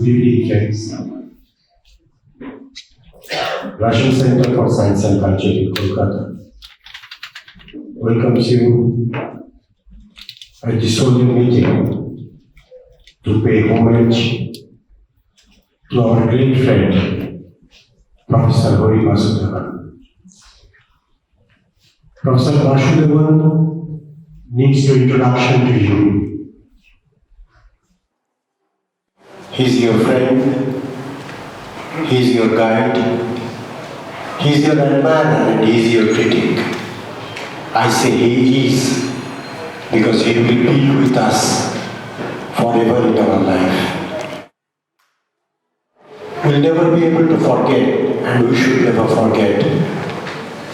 Good evening, friends. Russian Center for Science and Culture in Kolkata welcomes you at this solemn meeting to pay homage to our great friend, Professor Vasudevan. Professor Vasudevan needs no introduction to you. He's your friend, he's your guide, he's your admirer and he's your critic. I say he is because he will be with us forever in our life. We'll never be able to forget, and we should never forget,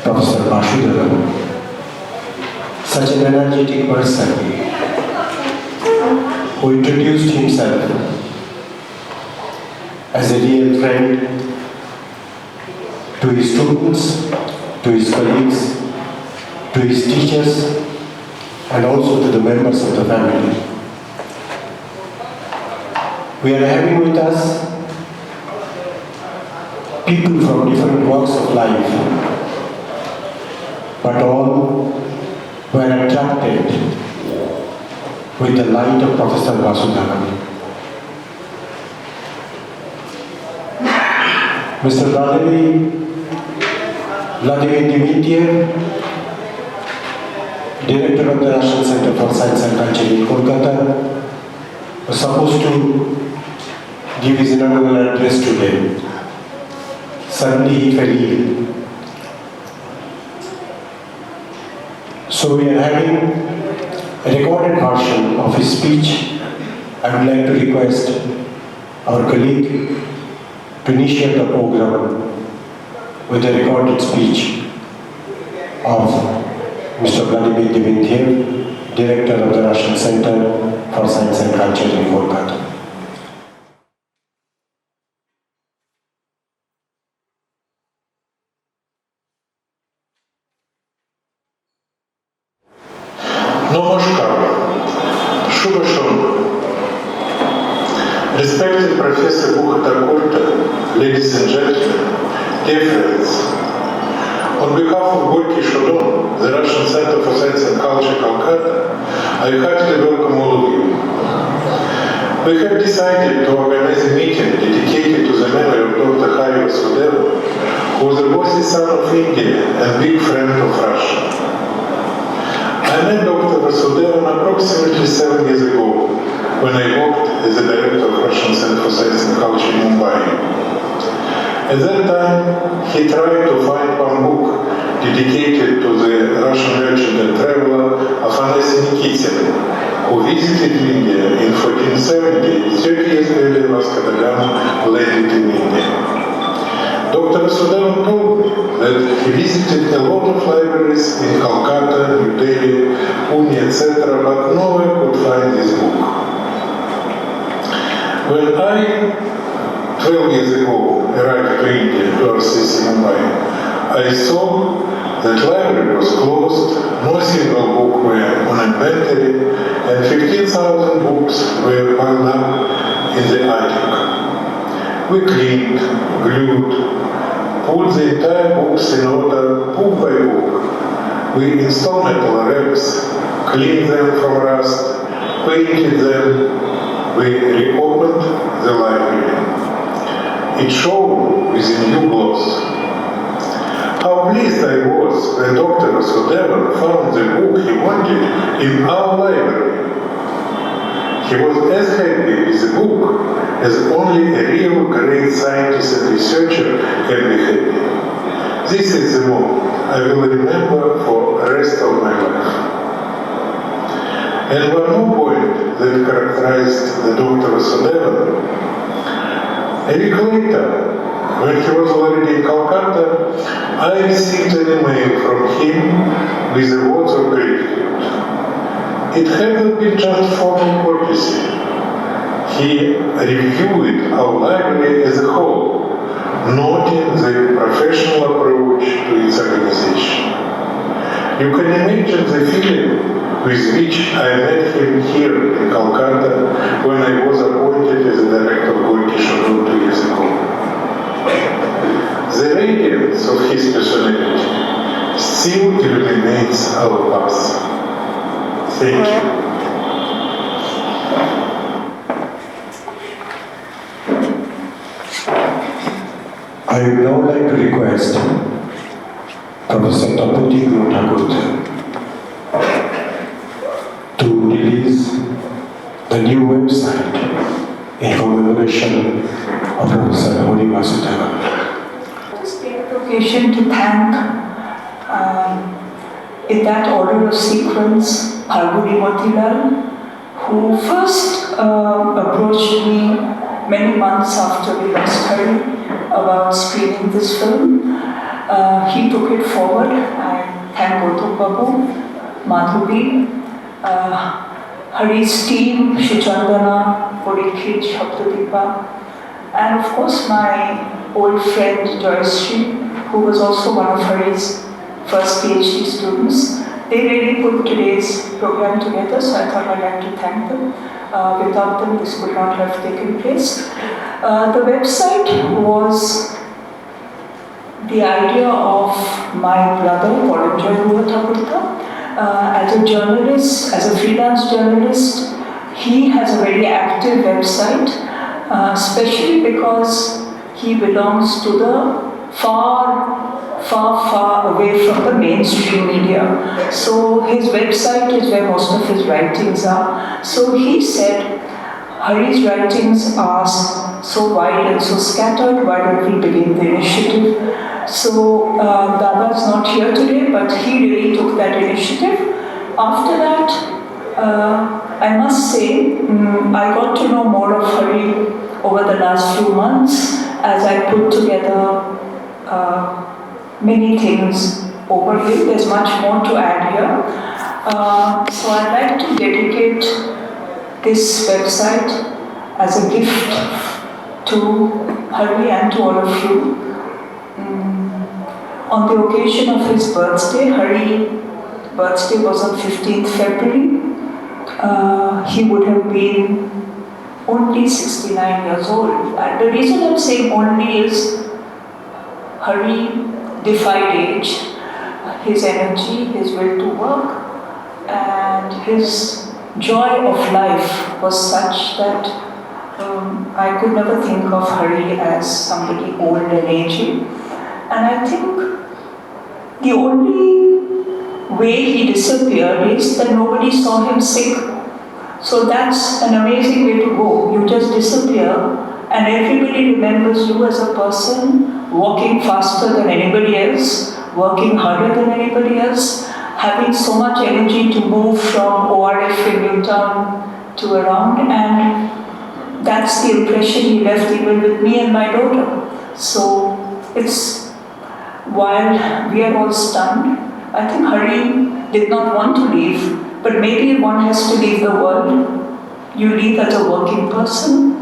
Professor Vasudevan, such an energetic person who introduced himself as a real friend to his students, to his colleagues, to his teachers, and also to the members of the family. We are having with us people from different walks of life, but all were attracted with the light of Professor Vasudevan. Mr. Vladmir Dementiev, Director of the Russian Center for Science and Culture in Kolkata, was supposed to give his inaugural address today. Suddenly he fell ill. So we are having a recorded version of his speech. I would like to request our colleague to initiate the program with a recorded speech of Mr. Vladimir Dementiev, Director of the Russian Center for Science and Culture in Kolkata. Respected Professor Guha-Thakurta, ladies and gentlemen, dear friends, on behalf of Gorky Sadan, the Russian Center for Science and Culture, Kolkata, I heartily welcome all of you. We have decided to organize a meeting dedicated to the memory of Dr. Vasudevan, who was a worthy son of India and big friend of Russia. I met Dr. Vasudevan approximately 7 years ago, when I worked as the director of Russian Center for Science and Culture in Mumbai. At that time, he tried to find one book dedicated to the Russian merchant and traveler Afanasii Nikitin, who visited India in 1470, 30 years earlier Vasco da Gama landed in India. Dr. Vasudevan told me that he visited a lot of libraries in Kolkata, New Delhi, Pune, etc., but nowhere could find this book. When I, 12 years ago, arrived to India, to our city Mumbai, I saw that library was closed, no single book were on inventory, and 15,000 books were piled up in the attic. We cleaned, glued, put the entire books in order, book by book. We installed metal racks, cleaned them from rust, painted them. We reopened the library. It shone with a new gloss. How pleased I was when Dr. Vasudevan found the book he wanted in our library. He was as happy with the book as only a real great scientist and researcher can be happy. This is the moment I will remember for the rest of my life. And one more point that characterized the Dr. Vasudevan. A week later, when he was already in Kolkata, I received an email from him with the words of gratitude. It hadn't been just formal courtesy. He reviewed our library as a whole, noting the professional approach to its organization. You can imagine the feeling with which I met him here in Kolkata when I was appointed as the director of Gorky Sadan 2 years ago. The radiance of his personality still illuminates our path. Thank you. I would now like to request Professor Tapati Guha-Thakurta to release the new website in commemoration of Professor Vasudevan. Just take the occasion to thank, in that order of sequence, Bharati Motilal, who first approached me many months after we lost Hari about screening this film. He took it forward. I thank Goutam Babu, Madhubi, Hari's team, Suchandana, Porikhi, Shabdadipa, and of course my old friend Joyce, who was also one of Hari's first PhD students. They really put today's program together, so I thought I'd like to thank them. Without them, this would not have taken place. The website was the idea of my brother, Guha-Thakurta. As a journalist, as a freelance journalist, he has a very active website, especially because he belongs to the far away from the mainstream media. So his website is where most of his writings are. So he said, Hari's writings are so wide and so scattered, why don't we begin the initiative? So Dada's not here today, but he really took that initiative. After that, I must say, I got to know more of Hari over the last few months as I put together many things over here. There's much more to add here. So I'd like to dedicate this website as a gift to Hari and to all of you. On the occasion of his birthday, Hari's birthday was on 15th February. He would have been only 69 years old. And the reason I'm saying only is Hari defied age, his energy, his will to work, and his joy of life was such that I could never think of Hari as somebody old and aging. And I think the only way he disappeared is that nobody saw him sick. So that's an amazing way to go. You just disappear and everybody remembers you as a person walking faster than anybody else, working harder than anybody else, having so much energy to move from ORF in Newtown to around, and that's the impression he left even with me and my daughter. So it's, while we are all stunned, I think Hari did not want to leave, but maybe one has to leave the world. You leave as a working person,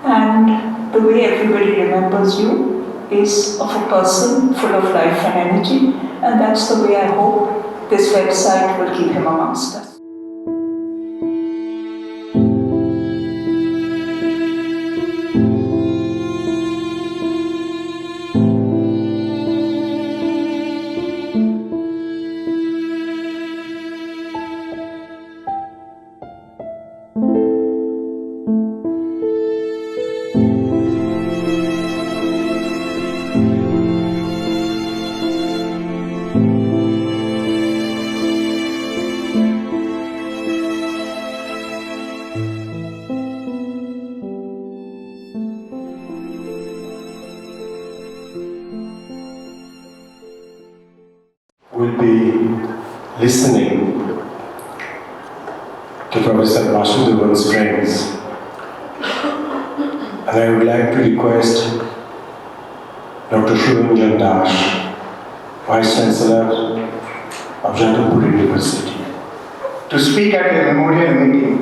and the way everybody remembers you is of a person full of life and energy, and that's the way I hope this website will keep him amongst us. We'll be listening to Professor Vasudevan's friends, and I would like to request Dr. Suranjan, Vice-Chancellor of Jadavpur University, to speak at a memorial meeting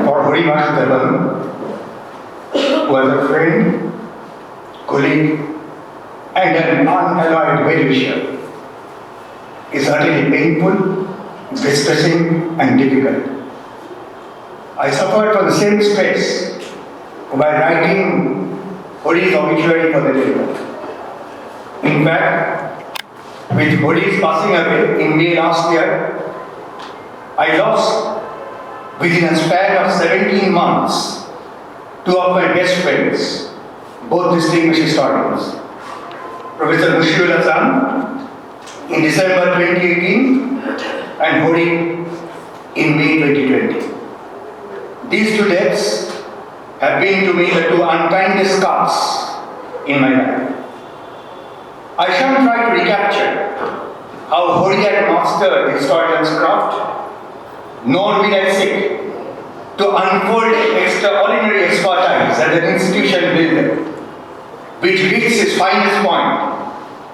for Hari Vasudevan, who was a friend, colleague, and an unalloyed well-wisher, is utterly painful distressing and difficult. I suffered from the same stress by writing Hori's obituary for the paper. In fact, with Hori's passing away in May last year, I lost within a span of 17 months two of my best friends, both distinguished historians. Professor Mushiul Hassan in December 2018 and Hori in May 2020. These two deaths have been to me the two unkindest scars in my life. I shall try to recapture how Hori had mastered the historian's craft, nor will I seek to unfold extraordinary expertise as an institution builder, which reached its finest point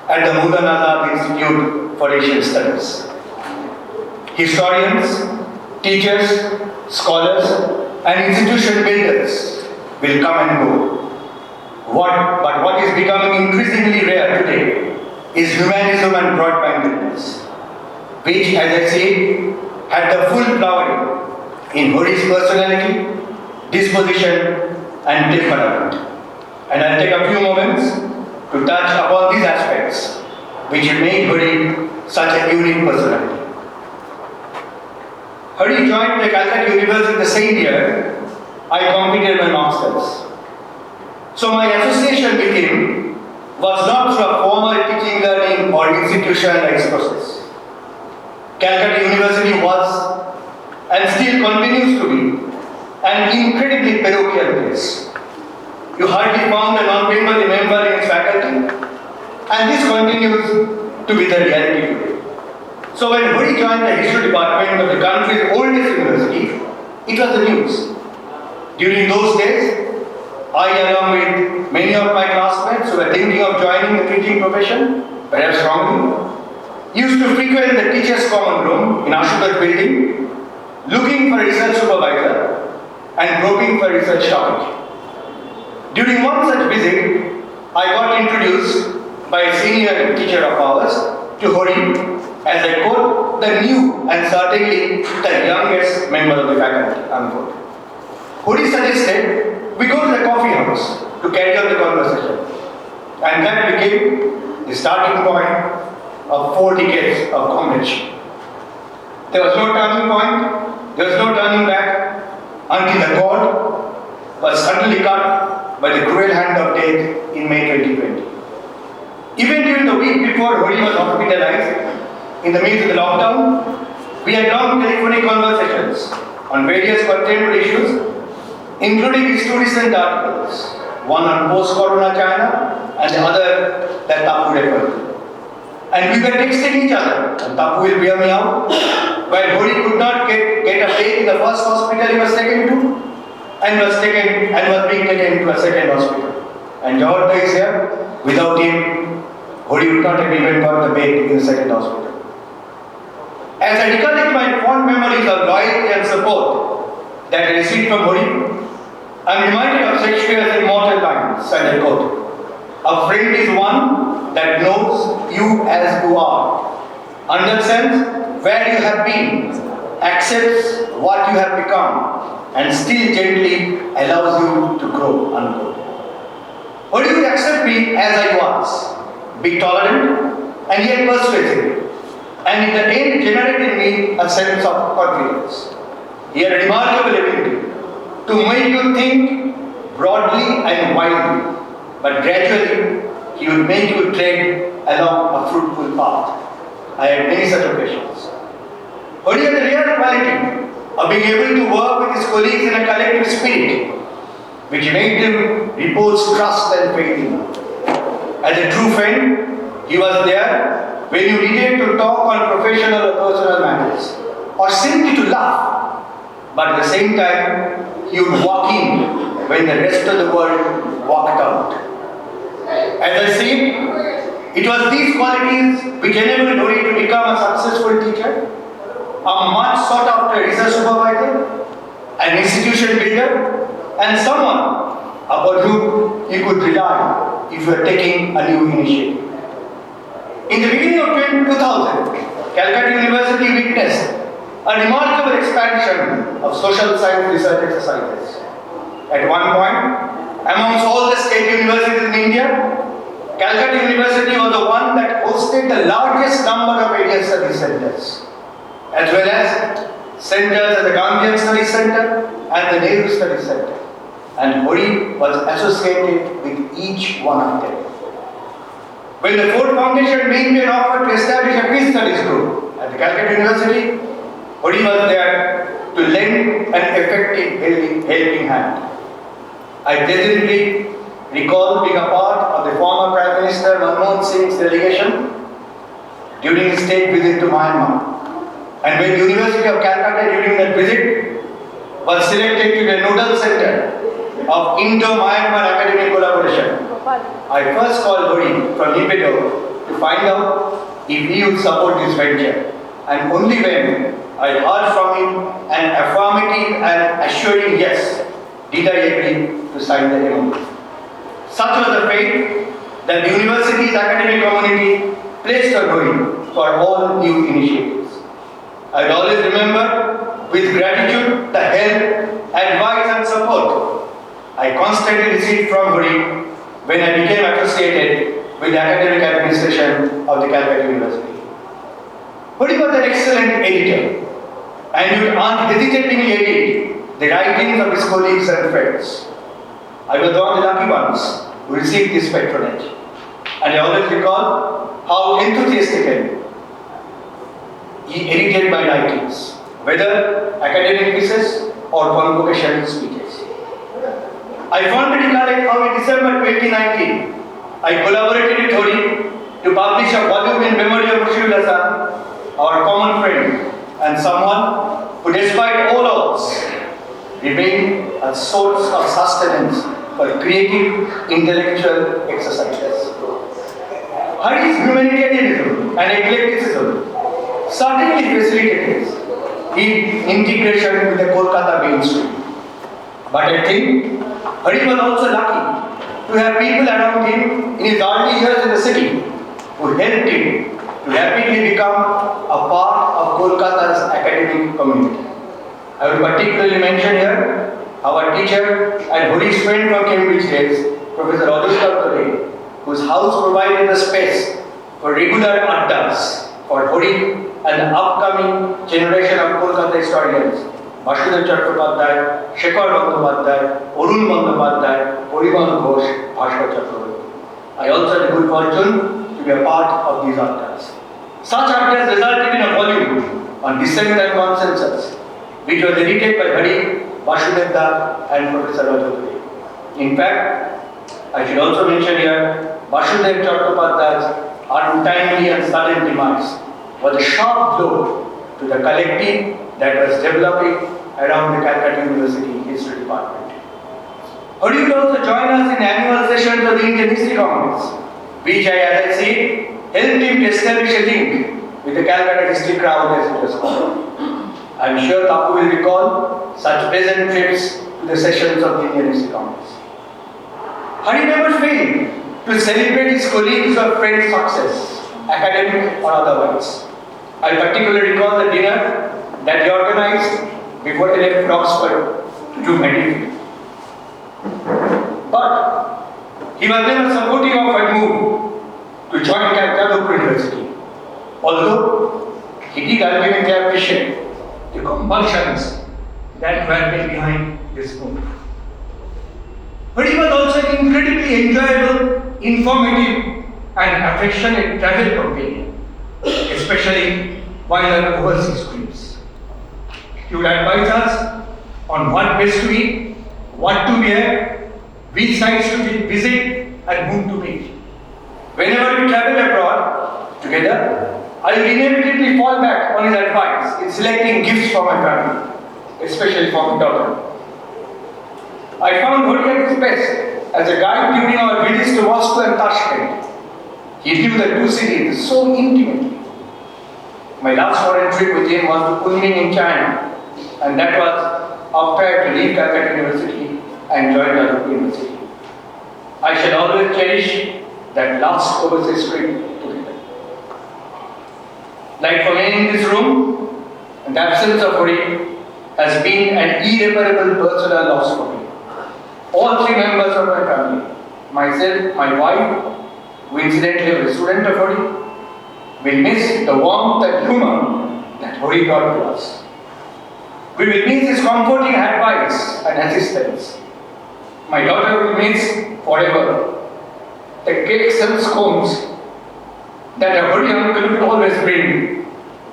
at the Mudan Azad Institute for Asian Studies. Historians, teachers, scholars, and institution builders will come and go. But what is becoming increasingly rare today is humanism and broad-mindedness, which, as I said, had the full flowering in Hori's personality, disposition, and temperament. And I'll take a few moments to touch upon these aspects which made Hori such a unique personality. Hori joined the Calcutta University the same year I completed my master's. So my association with him was not through a formal teaching, learning, or institutionalized process. Calcutta University was, and still continues to be, an incredibly parochial place. You hardly found a non-member member in its faculty, and this continues to be the reality today. So when Hori joined the history department of the country's oldest university, it was the news. During those days, I, along with many of my classmates who were thinking of joining the teaching profession, perhaps wrongly, used to frequent the teachers' common room in Ashutosh building, looking for a research supervisor and groping for a research topic. During one such visit, I got introduced by a senior teacher of ours to Hori as I quote, the new and certainly the youngest member of the faculty, unquote. Hori suggested we go to the coffee house to carry on the conversation. And that became the starting point of 4 decades of comradeship. There was no turning point, there was no turning back until the cord was suddenly cut by the cruel hand of death in May 2020. Even during the week before Hori was hospitalized, in the midst of the lockdown, we had long telephonic conversations on various contemporary issues, including his 2 recent articles, one on post-corona China and the other that Tapu referred to. And we were texting each other, and Tapu will bear me out, while Hori could not get a bed in the first hospital he was taken to, and was being taken to a second hospital. And Jawhar is here. Without him, Hori would not have even got the bed in the second hospital. As I recollect my fond memories of loyalty and support that I received from Hori, I am reminded of Shakespeare's immortal lines, and I quote, "A friend is one that knows you as you are, understands where you have been, accepts what you have become, and still gently allows you to grow," unquote. Hori would accept me as I was, be tolerant and yet persuasive, and in the end generated in me a sense of confidence. He had a remarkable ability to make you think broadly and widely, but gradually he would make you tread along a fruitful path. I had many such occasions. Hori had the rare quality of being able to work with his colleagues in a collective spirit, which made them repose trust and faith in him. As a true friend, he was there when you needed to talk on professional or personal matters, or simply to laugh, but at the same time, he would walk in when the rest of the world walked out. As I said, it was these qualities which enabled Hori to become a successful teacher, a much sought after research supervisor, an institution builder, and someone upon whom you could rely if you were taking a new initiative. In the beginning of 2000, Calcutta University witnessed a remarkable expansion of social science research exercises. At one point, amongst all the state universities in India, Calcutta University was the one that hosted the largest number of area study centers, as well as centers at the Gandhian Study Center and the Nehru Study Center. And Hori was associated with each one of them. When the Ford Foundation made me an offer to establish a peace studies group at the Calcutta University, Hori was there to lend an effective helping hand. I pleasantly recall being a part of the former Prime Minister Manmohan Singh's delegation during his state visit to Myanmar. And when the University of Calcutta during that visit was selected to the nodal center of Indo-Myanmar academic collaboration, I first called Hori from Nipedo to find out if he would support this venture. And only when I heard from him an affirmative and assuring yes, did I agree to sign the MOU. Such was the faith that the university's academic community placed on Hori for all new initiatives. I will always remember with gratitude the help, advice and support I constantly received from Hori when I became associated with the academic administration of the Calcutta University. Hori was an excellent editor and he would unhesitatingly edit the writings of his colleagues and friends. I was one of the lucky ones who received this patronage, and I always recall how enthusiastically he edited my writings, whether academic pieces or convocation speeches. I fondly recollect how in December 2019, I collaborated with Hori to publish a volume in memory of Vasudevan, our common friend, and someone who, despite all odds, remained a source of sustenance for creative intellectual exercises. Hari's humanitarianism and eclecticism certainly facilitated his integration with the Kolkata mainstream. But I think Hari was also lucky to have people around him in his early years in the city who helped him to rapidly become a part of Kolkata's academic community. I will particularly mention here our teacher and Hori's friend from Cambridge days, Professor Jadavpur, whose house provided the space for regular addas for Hori and the upcoming generation of Kolkata historians, Vasudevan Chattopadhyay, Shekhar Bandhopadhyay, Arun Bandhopadhyay, Poriban Ghose, Bhaskar Chakravarti. I also had the good fortune to be a part of these addas. Such addas resulted in a volume on dissent and consensus, which was edited by Hari, Vasudevan and Professor Jadavpur. In fact, I should also mention here, Vasudevan Chattopadhyay's untimely and sudden demise was a sharp blow to the collective that was developing around the Calcutta University History Department. Hari would also join us in annual sessions of the Indian History Congress, which, as I said, helped him to establish a link with the Calcutta history crowd as it was called. I am sure Tapu will recall such pleasant trips to the sessions of the Indian History Congress. Hari never failed to celebrate his colleagues or friends' success, academic or otherwise. I particularly recall the dinner that he organized before he left Oxford to do medicine. But he was never supportive of my move to join Jadavpur University, although he did ultimately appreciate the compulsions that were made behind this move. But he was also an incredibly enjoyable, informative and affectionate travel companion, especially while on overseas trips. He would advise us on what best to eat, what to wear, which sites to visit and whom to meet. Whenever we travel abroad together, I will inevitably fall back on his advice in selecting gifts for my family, especially for my daughter. I found Hori at his best as a guide during our visits to Moscow and Tashkent. He knew the two cities so intimately. My last foreign trip with him was to Kunming in China, and that was after I had to leave Calcutta University and join Jadavpur University. I shall always cherish that last overseas trip together. Like for many in this room, And the absence of Hori has been an irreparable personal loss for me. All three members of my family, myself, my wife, who incidentally was a student of Hori, will miss the warmth and humor that Hori brought to us. We will miss his comforting advice and assistance. My daughter will miss forever the cakes and scones that a Hori uncle would always bring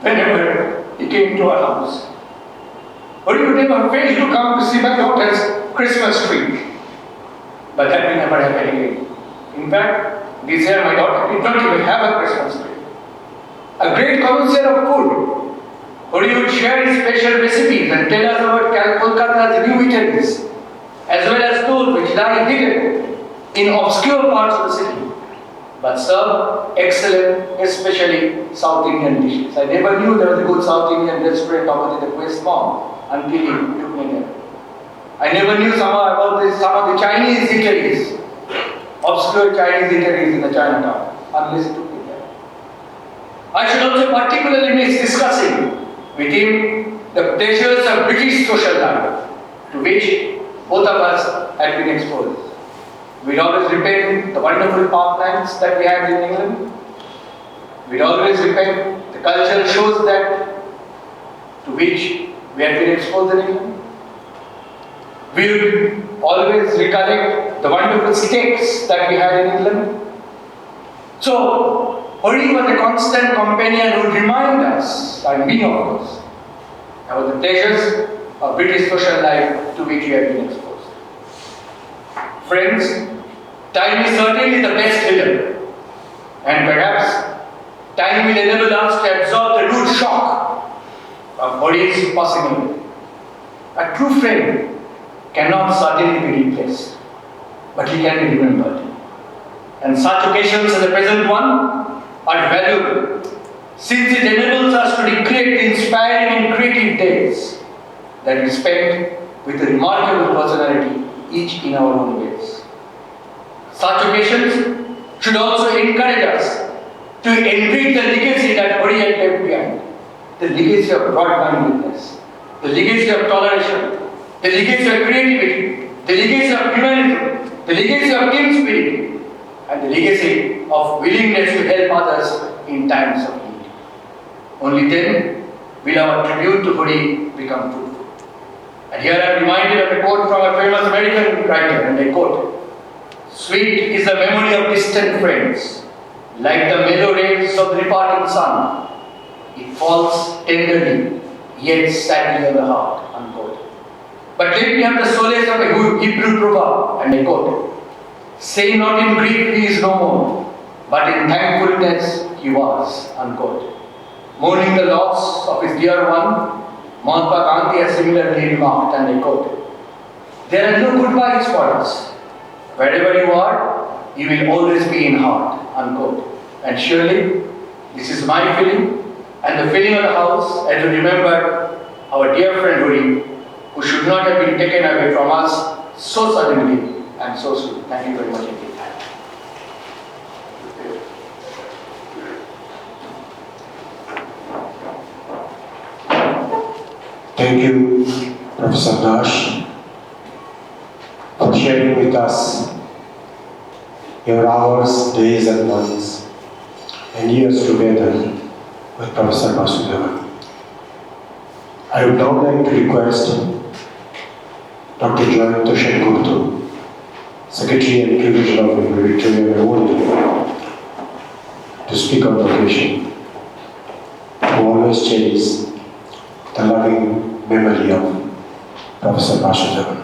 whenever he came to our house. Hori would never fail to come to see my daughter's Christmas tree. But that will never happen again. In fact, this year my daughter did not even have a Christmas tree. A great connoisseur of food, Hori would share his special recipes and tell us about Kolkata's new eateries, as well as those which lie hidden in obscure parts of the city, but serve excellent, especially South Indian dishes. I never knew there was a good South Indian restaurant opposite the Quest Mall until he took me there. I never knew somehow about some of the Chinese eateries, obscure Chinese eateries in the Chinatown, unless he took me there. I should also particularly miss discussing with him the pleasures of British social life, to which both of us had been exposed. We'd always repent the wonderful parklands that we had in England. We'd always repent the cultural shows to which we had been exposed in England. We would always recollect the wonderful steaks that we had in England. So, Hori was a constant companion who would remind us, and me of course, about the pleasures of British social life to which we have been exposed. Friends, time is certainly the best healer, and perhaps time will enable us to absorb the rude shock of Hori's passing. A true friend cannot certainly be replaced, but he can be remembered. And such occasions as the present one are valuable, since it enables us to recreate the inspiring and creative days that we spent with a remarkable personality, each in our own ways. Such occasions should also encourage us to enrich the legacy that Hori had left behind, the legacy of broad-mindedness, the legacy of toleration, the legacy of creativity, the legacy of humanity, the legacy of team spirit, and the legacy of willingness to help others in times of need. Only then will our tribute to Hori become fruitful. And here I am reminded of a quote from a famous American writer, and I quote, "Sweet is the memory of distant friends, like the mellow rays of the departing sun. It falls tenderly, yet sadly on the heart," unquote. But let me have the solace of a Hebrew proverb, and I quote, "Say not in grief he is no more, but in thankfulness he was," unquote. Mourning the loss of his dear one, Mahatma Gandhi has similarly remarked, and I quote, "There are no goodbyes for us. Wherever you are, you will always be in heart," unquote. And surely, this is my feeling, and the feeling of the house as we remember our dear friend Hori, who should not have been taken away from us so suddenly and so soon. Thank you very much indeed. Thank you, Professor Dash, for sharing with us your hours, days and months, and years together with Professor Vasudevan. I would now like to request Dr. Jayanta Secretary and Curator of the Victoria Memorial, to speak on the occasion, who always cherish the loving memory of Professor Vasudevan.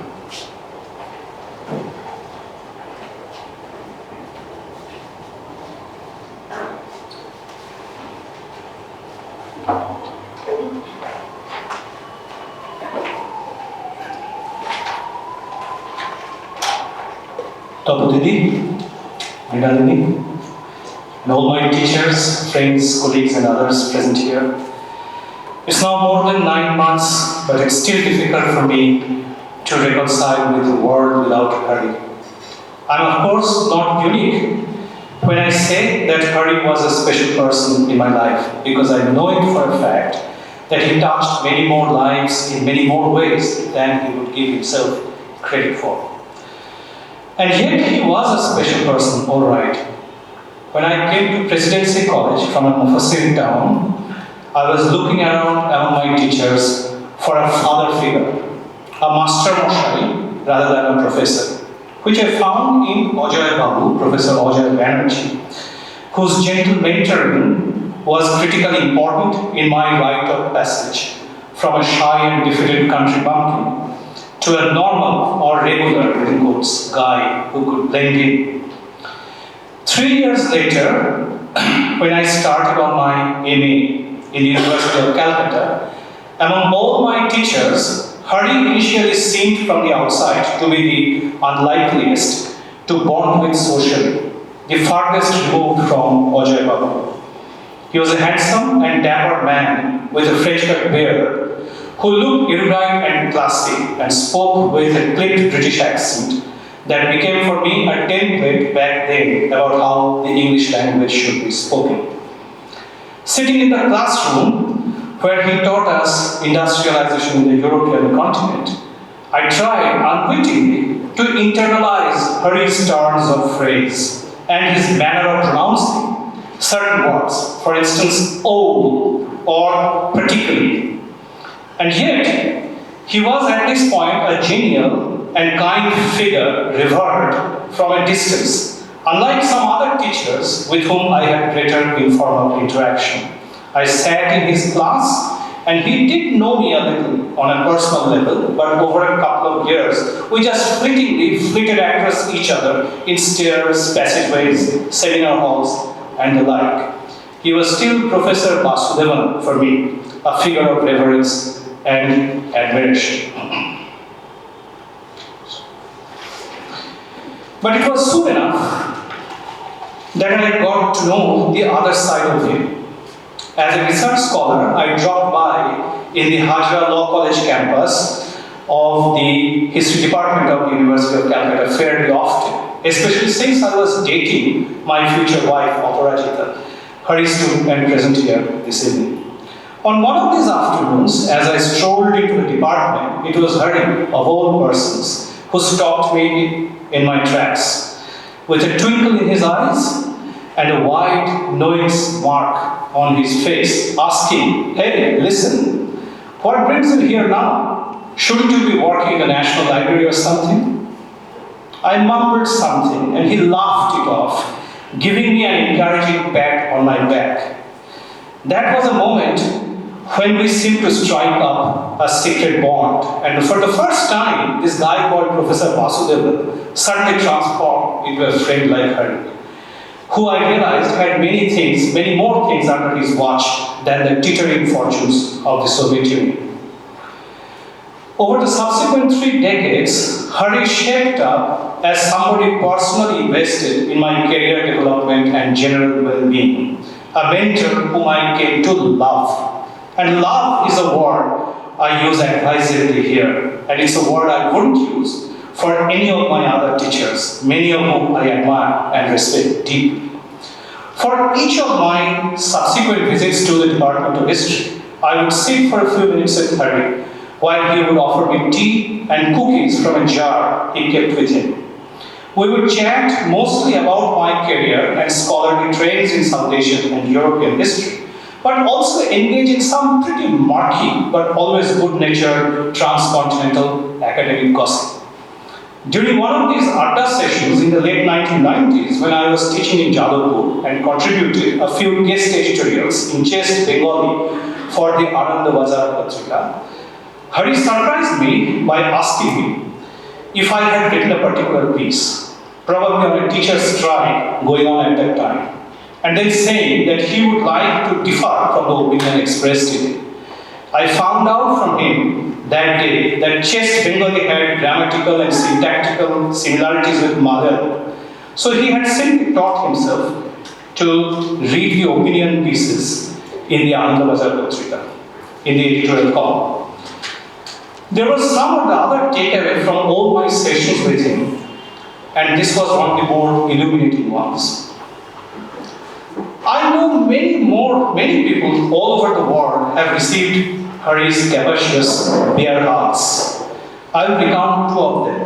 Tapati, Vinadini, and all my teachers, friends, colleagues and others present here. It's now more than 9 months, but it's still difficult for me to reconcile with the world without Hari. I'm of course not unique when I say that Hari was a special person in my life, because I know it for a fact that he touched many more lives in many more ways than he would give himself credit for. And yet he was a special person, all right. When I came to Presidency College from a Mufassir town, I was looking around among my teachers for a father figure, a master moshai rather than a professor, which I found in Ajay Babu, Professor Ajay Banerjee, whose gentle mentoring was critically important in my rite of passage from a shy and diffident country bumpkin to a normal or regular, in quotes, guy who could blend in. 3 years later, when I started on my MA in the University of Calcutta, among all my teachers, Hari initially seemed from the outside to be the unlikeliest to bond with socially, the farthest removed from Ajay Babu. He was a handsome and dapper man with a French-cut beard who looked erudite and classy and spoke with a clipped British accent that became for me a template back then about how the English language should be spoken. Sitting in the classroom where he taught us industrialization in the European continent, I tried unwittingly to internalize Hari's turns of phrase and his manner of pronouncing certain words, for instance, "oh" or "particularly." And yet, he was at this point a genial and kind figure revered from a distance, unlike some other teachers with whom I had greater informal interaction. I sat in his class, and he did know me a little on a personal level, but over a couple of years, we just fleetingly flitted across each other in stairs, passageways, seminar halls, and the like. He was still Professor Vasudevan for me, a figure of reverence and admiration. But it was soon enough that I got to know the other side of him. As a research scholar, I dropped by in the Hajra Law College campus of the History Department of the University of Calcutta fairly often, especially since I was dating my future wife, Aparajita, Hari's student and present here this evening. On one of these afternoons, as I strolled into the department, it was Hari, of all persons, who stopped me in my tracks. With a twinkle in his eyes and a wide, knowing mark on his face, asking, "Hey, listen, what brings you here now? Shouldn't you be working in the National Library or something?" I mumbled something and he laughed it off, giving me an encouraging pat on my back. That was a moment when we seemed to strike up a secret bond. And for the first time, this guy called Professor Vasudevan suddenly transformed into a friend like her, who I realized had many more things under his watch than the teetering fortunes of the Soviet Union. Over the subsequent 3 decades, Hari shaped up as somebody personally invested in my career development and general well-being, a mentor whom I came to love. And love is a word I use advisedly here, and it's a word I wouldn't use for any of my other teachers, many of whom I admire and respect deeply. For each of my subsequent visits to the Department of History, I would sit for a few minutes with Hari while he would offer me tea and cookies from a jar he kept with him. We would chat mostly about my career and scholarly trainings in South Asian and European history, but also engage in some pretty murky but always good-natured transcontinental academic gossip. During one of these Adda sessions in the late 1990s, when I was teaching in Jadavpur and contributed a few guest editorials in chaste Bengali for the Ananda Bazar Patrika, Hari surprised me by asking me if I had written a particular piece, probably on a teacher's strike going on at that time, and then saying that he would like to differ from the opinion expressed in it. I found out from him that day that chaste Bengali had grammatical and syntactical similarities with Malayalam. So he had simply taught himself to read the opinion pieces in the Ananda Bazar Patrika, in the editorial column. There was some of the other takeaway from all my sessions with him, and this was one of the more illuminating ones. I know many people all over the world have received Hari's capacious bear hugs. I will recount two of them.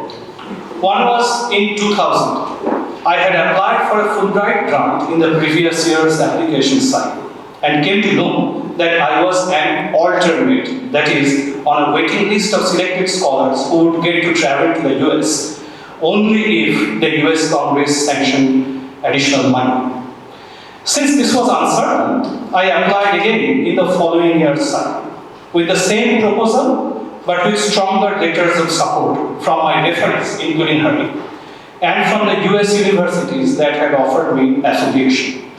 One was in 2000. I had applied for a Fulbright grant in the previous year's application cycle and came to know that I was an alternate, that is, on a waiting list of selected scholars who would get to travel to the US only if the US Congress sanctioned additional money. Since this was uncertain, I applied again in the following year's cycle with the same proposal but with stronger letters of support from my referees, including Hari, and from the US universities that had offered me affiliation.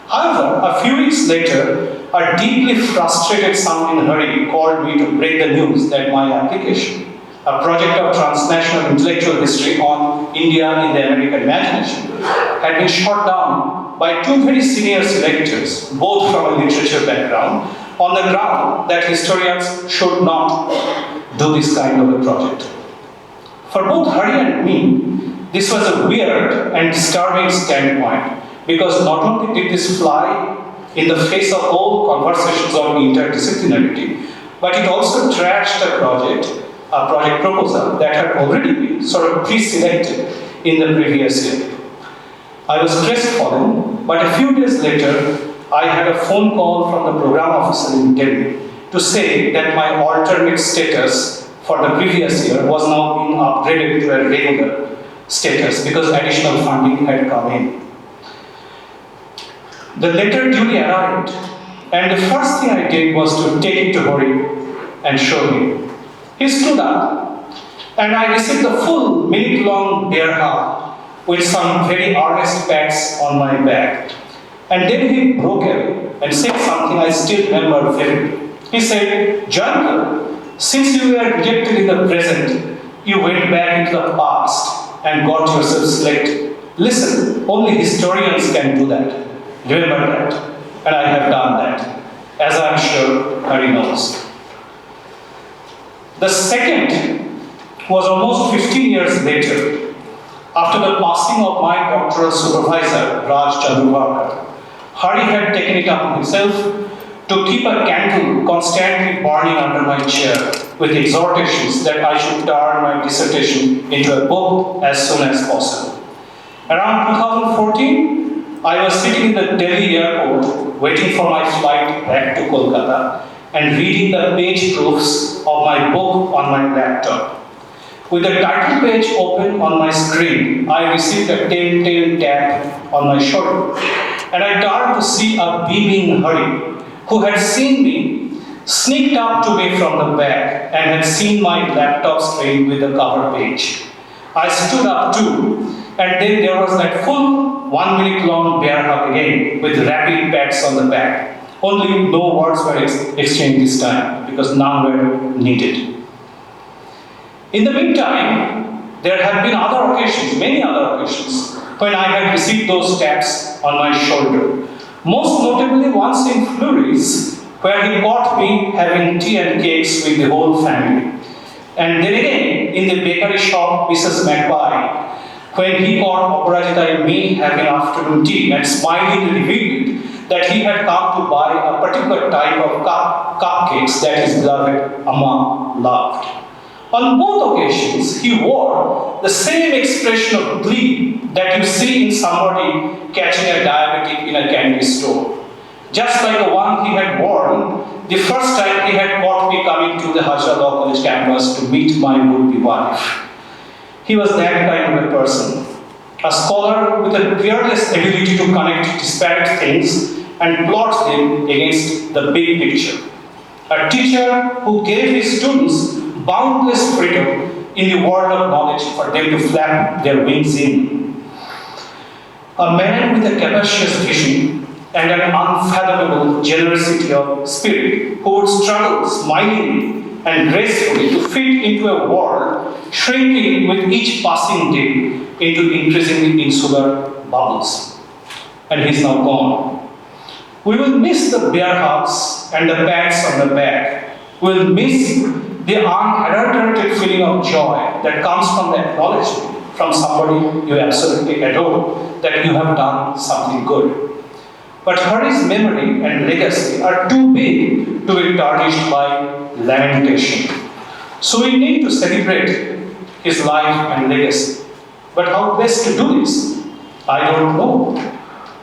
However, a few weeks later, a deeply frustrated sounding Hari called me to break the news that my application, a project of transnational intellectual history on India in the American imagination, had been shot down by two very senior selectors, both from a literature background, on the ground that historians should not do this kind of a project. For both Hari and me, this was a weird and disturbing standpoint, because not only did this fly in the face of all conversations on interdisciplinarity, but it also trashed a project proposal that had already been sort of pre-selected in the previous year. I was crestfallen, but a few days later, I had a phone call from the program officer in Delhi to say that my alternate status for the previous year was now being upgraded to a regular status because additional funding had come in. The letter duly arrived, and the first thing I did was to take it to Hari and show him. He stood up, and I received the full minute-long bear hug with some very earnest pats on my back. And then he broke away and said something I still remember vividly. He said, "Jayanta, since you were rejected in the present, you went back into the past and got yourself selected. Listen, only historians can do that. Remember that." And I have done that, as I am sure Hari knows. The second was almost 15 years later, after the passing of my doctoral supervisor, Jadavpur. Hari had taken it upon himself to keep a candle constantly burning under my chair with exhortations that I should turn my dissertation into a book as soon as possible. Around 2014, I was sitting in the Delhi airport waiting for my flight back to Kolkata and reading the page proofs of my book on my laptop. With the title page open on my screen, I received a telltale tap on my shoulder, and I turned to see a beaming Hari, who had seen me, sneaked up to me from the back, and had seen my laptop screen with the cover page. I stood up too, and then there was that full 1 minute long bear hug again, with rapid pats on the back. Only no words were exchanged this time, because none were needed. In the meantime, there have been other occasions, many other occasions, when I had received those taps on my shoulder. Most notably once in Fleury's, where he caught me having tea and cakes with the whole family. And then again, in the bakery shop, Mrs. Magpie, when he caught Aparajita and me having afternoon tea and smilingly revealed that he had come to buy a particular type of cupcakes that his beloved Amma loved. On both occasions, he wore the same expression of glee that you see in somebody catching a diabetic in a candy store. Just like the one he had worn the first time he had caught me coming to the Harsha Law College campus to meet my would-be wife. He was that kind of a person, a scholar with a fearless ability to connect disparate things and plot them against the big picture. A teacher who gave his students boundless freedom in the world of knowledge for them to flap their wings in. A man with a capacious vision and an unfathomable generosity of spirit who would struggle smilingly and gracefully to fit into a world shrinking with each passing day into increasingly insular bubbles. And he's now gone. We will miss the bear hugs and the pats on the back. We'll miss the unadulterated feeling of joy that comes from the acknowledgement from somebody you absolutely adore that you have done something good. But Hari's memory and legacy are too big to be tarnished by lamentation. So we need to celebrate his life and legacy. But how best to do this? I don't know.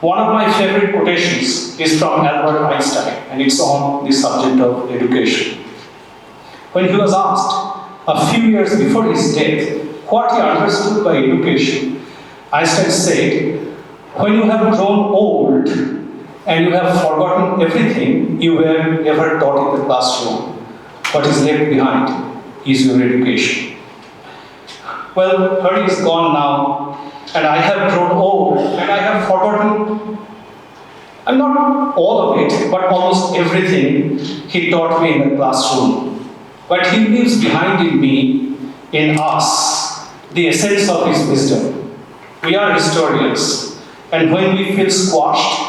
One of my favorite quotations is from Albert Einstein, and it's on the subject of education. When he was asked a few years before his death what he understood by education, Einstein said, "When you have grown old and you have forgotten everything you were ever taught in the classroom, what is left behind is your education." Well, Hari is gone now, and I have grown old and I have forgotten, and not all of it, but almost everything he taught me in the classroom. But he leaves behind in me, in us, the essence of his wisdom. We are historians, and when we feel squashed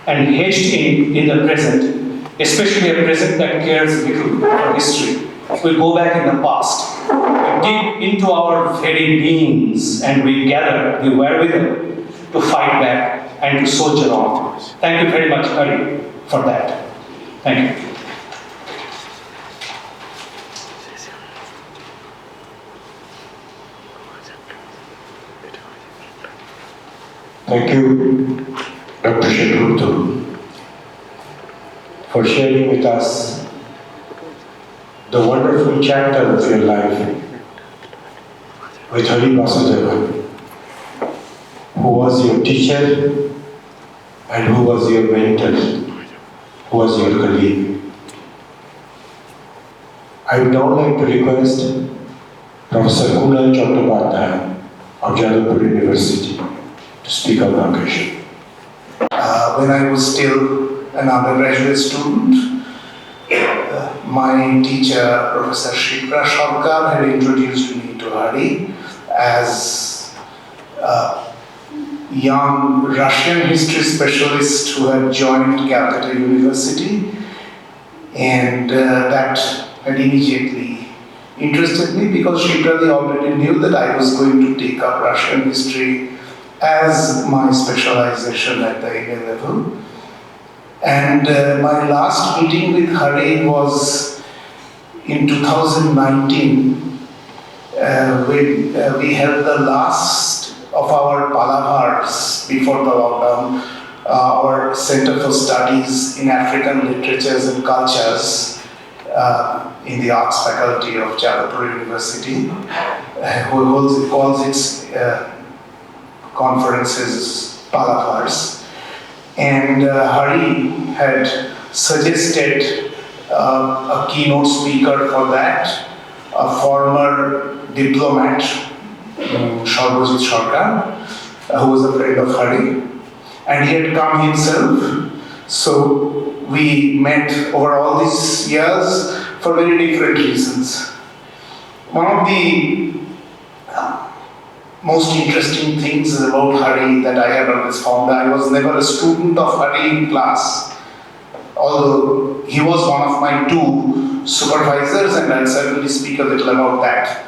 and hedged in the present, especially a present that cares little for history, we go back in the past. We dig into our very beings and we gather the wherewithal to fight back and to soldier on. Thank you very much, Hari, for that. Thank you. Thank you, Dr. Chatterjee, for sharing with us the wonderful chapter of your life with Hari Vasudevan, who was your teacher and who was your mentor, who was your colleague. I would now like to request Professor Kunal Chattopadhyay of Jadavpur University to speak on the occasion. When I was still an undergraduate student, my teacher, Professor Sircar, had introduced me to Hari as a young Russian history specialist who had joined Calcutta University, and that had immediately interested me because Sircar already knew that I was going to take up Russian history as my specialization at the MA level. And my last meeting with Hari was in 2019 when we held the last of our palavars before the lockdown, our Center for Studies in African Literatures and Cultures in the Arts Faculty of Jadavpur University, who calls its conferences palavars. And Hari had suggested a keynote speaker for that, a former diplomat, Sircar, who was a friend of Hari, and he had come himself. So we met over all these years for very different reasons. One of the most interesting things about Hari that I have always found, I was never a student of Hari in class, although he was one of my two supervisors, and I'll certainly speak a little about that.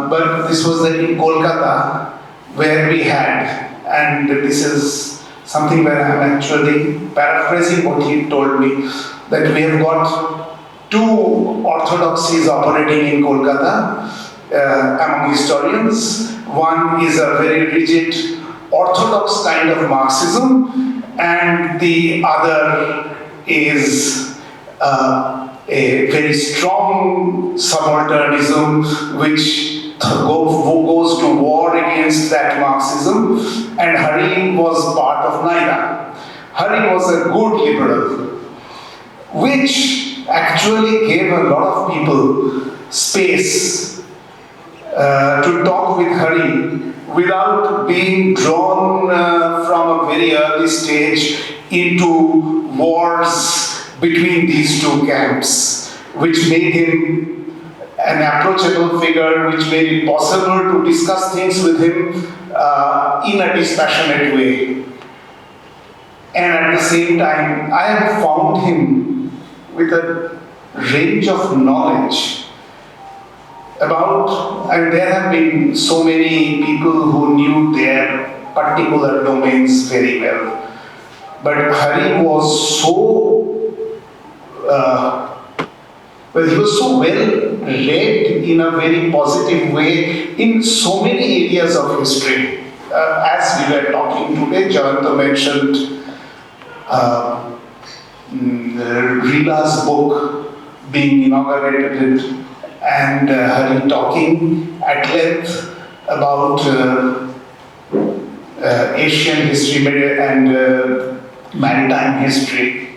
But this was in Kolkata, where we had, and this is something where I'm actually paraphrasing what he told me, that we have got two orthodoxies operating in Kolkata among historians. One is a very rigid orthodox kind of Marxism, and the other is a very strong subalternism which goes to war against that Marxism, and Hari was part of neither. Hari was a good liberal, which actually gave a lot of people space to talk with Hari without being drawn from a very early stage into wars between these two camps, which made him an approachable figure, which made it possible to discuss things with him in a dispassionate way. And at the same time, I have found him with a range of knowledge about, and there have been so many people who knew their particular domains very well. But Hari was so, he was so well read in a very positive way in so many areas of history. As we were talking today, Jayanta mentioned Rila's book being inaugurated and Hari talking at length about Asian history and maritime history.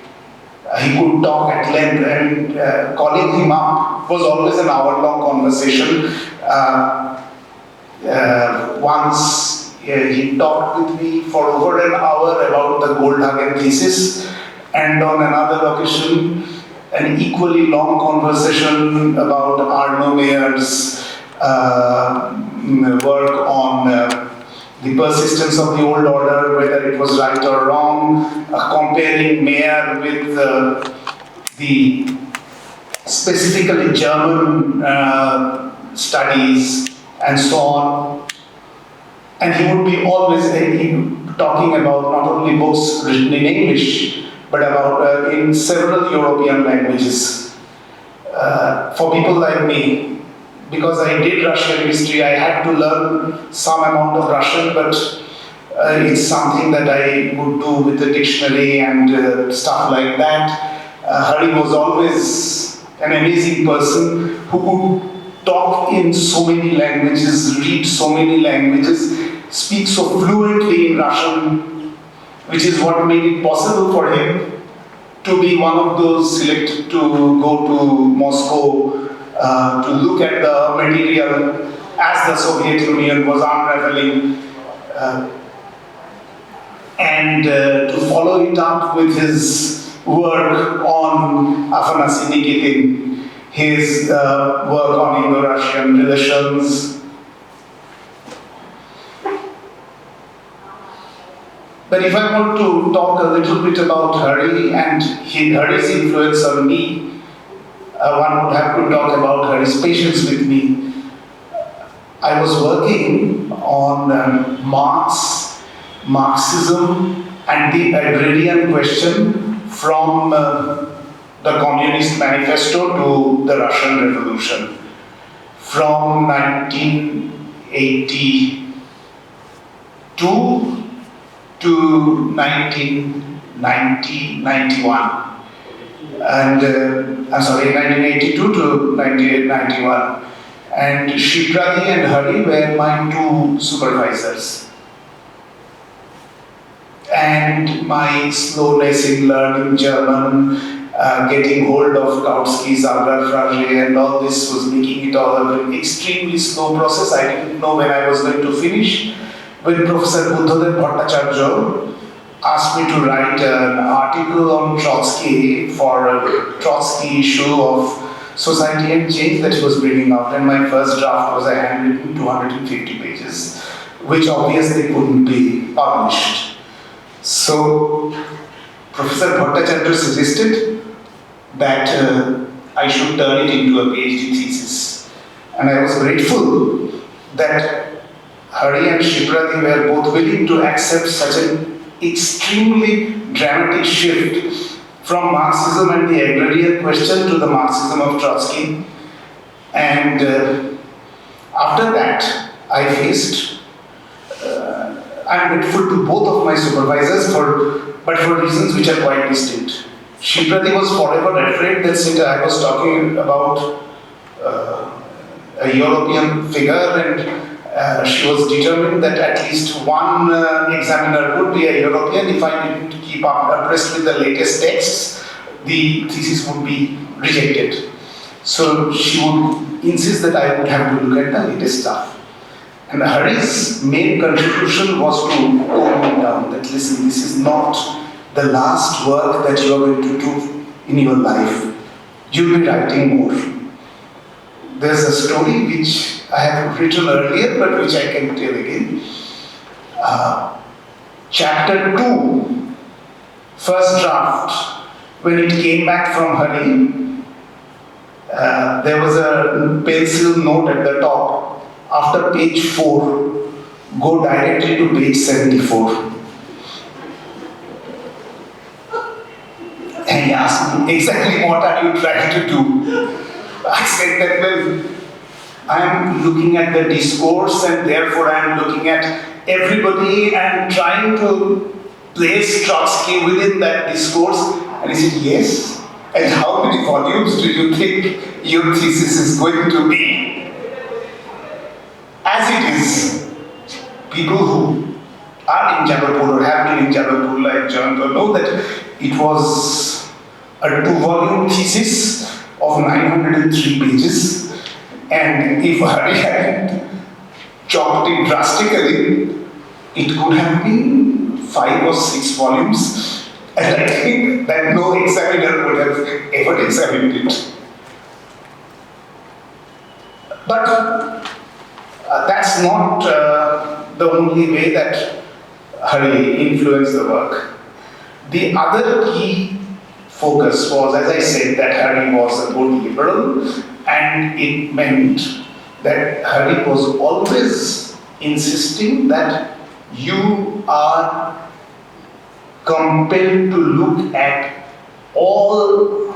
He could talk at length, and calling him up was always an hour-long conversation. Once he talked with me for over an hour about the Goldhagen thesis, and on another occasion, an equally long conversation about Arno Mayer's work on the persistence of the old order, whether it was right or wrong, comparing Mayer with the specifically German studies and so on. And he would be always talking about not only books written in English, but about in several European languages. For people like me, because I did Russian history, I had to learn some amount of Russian, but it's something that I would do with the dictionary and stuff like that. Hari was always an amazing person who could talk in so many languages, read so many languages, speak so fluently in Russian, which is what made it possible for him to be one of those selected to go to Moscow to look at the material as the Soviet Union was unraveling and to follow it up with his work on Afanasii Nikitin, his work on Indo-Russian relations. But if I want to talk a little bit about Hari and Hari's influence on me, one would have to talk about Hari's patience with me. I was working on Marxism and the agrarian question from the Communist Manifesto to the Russian Revolution from 1982 to 1991. And 1982 to 1991. And Shiprati and Hari were my two supervisors. And my slowness in learning German, getting hold of Kautsky's Agrarfrage and all this was making it all an extremely slow process. I didn't know when I was going to finish. When Professor Buddhadev Bhattacharya asked me to write an article on Trotsky for a Trotsky issue of Society and Change that he was bringing out, and my first draft was a handwritten 250 pages, which obviously couldn't be published. So Professor Bhattacharya suggested that I should turn it into a PhD thesis, and I was grateful that Hari and Shiprati were both willing to accept such an extremely dramatic shift from Marxism and the agrarian question to the Marxism of Trotsky. And after that, I faced, I'm grateful to both of my supervisors, but for reasons which are quite distinct. Shiprati was forever afraid that I was talking about a European figure, and she was determined that at least one examiner would be a European. If I didn't keep up abreast with the latest texts, the thesis would be rejected. So she would insist that I would have to look at the latest stuff. And Hari's main contribution was to tone me down, that listen, this is not the last work that you are going to do in your life. You'll be writing more. There's a story which I have written earlier, but which I can tell again. Chapter 2, first draft, when it came back from Hari, there was a pencil note at the top. After page 4, go directly to page 74. And he asked me, exactly what are you trying to do? I said that, well, I'm looking at the discourse and therefore I'm looking at everybody and trying to place Trotsky within that discourse. And he said, yes. And how many volumes do you think your thesis is going to be? As it is, people who are in Jadavpur or have been in Jadavpur like Jayanta know that it was a 2-volume thesis of 903 pages. And if Hari had chopped it drastically, it could have been 5 or 6 volumes. And I think that no examiner would have ever examined it. But that's not the only way that Hari influenced the work. The other key focus was, as I said, that Hari was a good liberal, and it meant that Hari was always insisting that you are compelled to look at all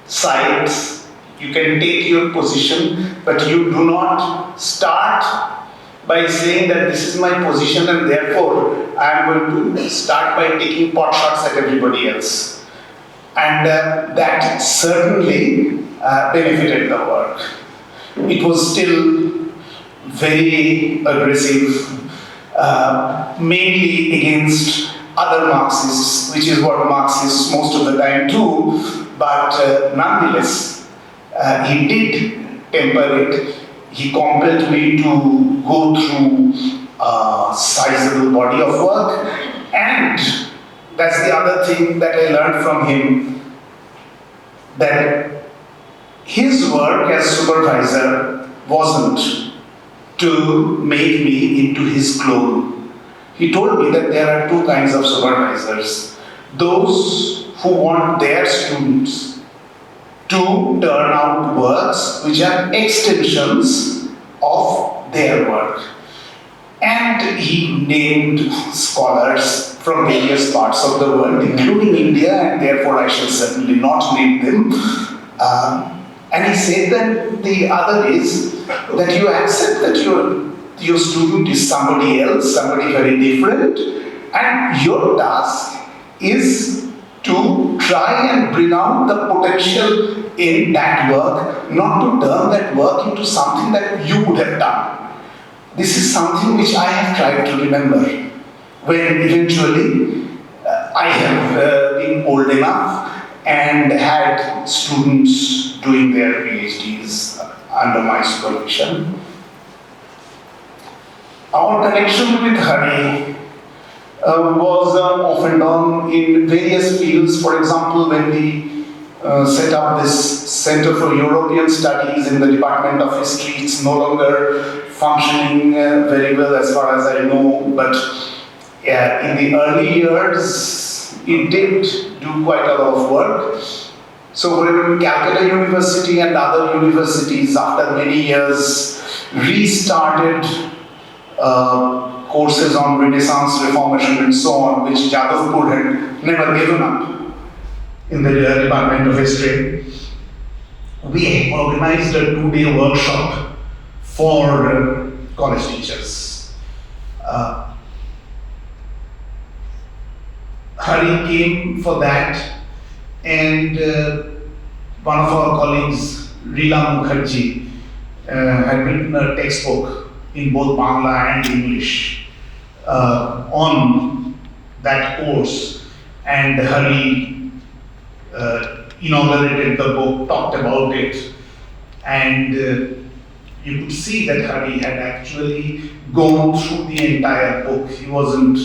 sides. You can take your position, but you do not start by saying that this is my position and therefore I am going to start by taking pot shots at everybody else. And that certainly benefited the work. It was still very aggressive, mainly against other Marxists, which is what Marxists most of the time do, but nonetheless, he did temper it. He compelled me to go through a sizable body of work, and that's the other thing that I learned from him, that his work as supervisor wasn't to make me into his clone. He told me that there are 2 kinds of supervisors. Those who want their students to turn out works which are extensions of their work. And he named scholars from various parts of the world, including India, and therefore I shall certainly not name them. And he said that the other is that you accept that your student is somebody else, somebody very different, and your task is to try and bring out the potential in that work, not to turn that work into something that you would have done. This is something which I have tried to remember when eventually I have been old enough and had students doing their PhDs under my supervision. Our connection with Hari was often done in various fields. For example, when we set up this Center for European Studies in the Department of History, it's no longer functioning very well as far as I know, but in the early years, it did do quite a lot of work. So when Calcutta University and other universities, after many years, restarted courses on Renaissance, Reformation and so on, which Jadavpur had never given up in the Department of History, we organized a 2-day workshop for college teachers. Hari came for that, and one of our colleagues, Rila Mukherjee, had written a textbook in both Bangla and English on that course, and Hari inaugurated the book, talked about it, and you could see that Hari had actually gone through the entire book. He wasn't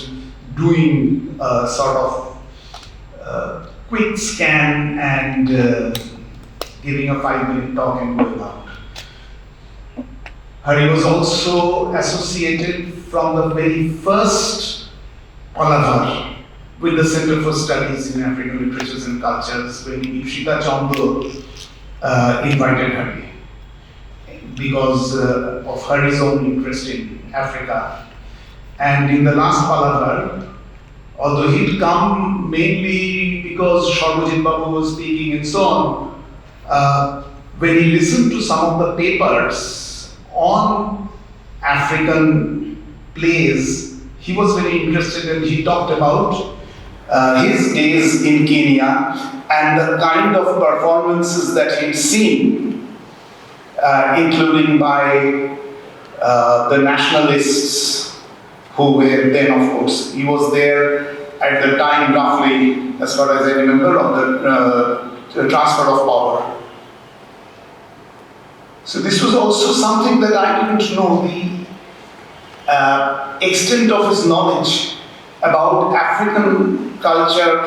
doing a sort of quick scan and giving a 5-minute talk and going out. Hari was also associated from the very first Palavar with the Center for Studies in African Literatures and Cultures when Ipshita Chandra invited Hari because of Hari's own interest in Africa. And in the last Palavar, although he'd come mainly because Sharbojit Babu was speaking and so on, when he listened to some of the papers on African plays, he was very interested and he talked about his days in Kenya and the kind of performances that he'd seen, including by the nationalists who were then, of course, he was there at the time roughly, as far as I remember, of the transfer of power. So this was also something that I didn't know, the extent of his knowledge about African culture,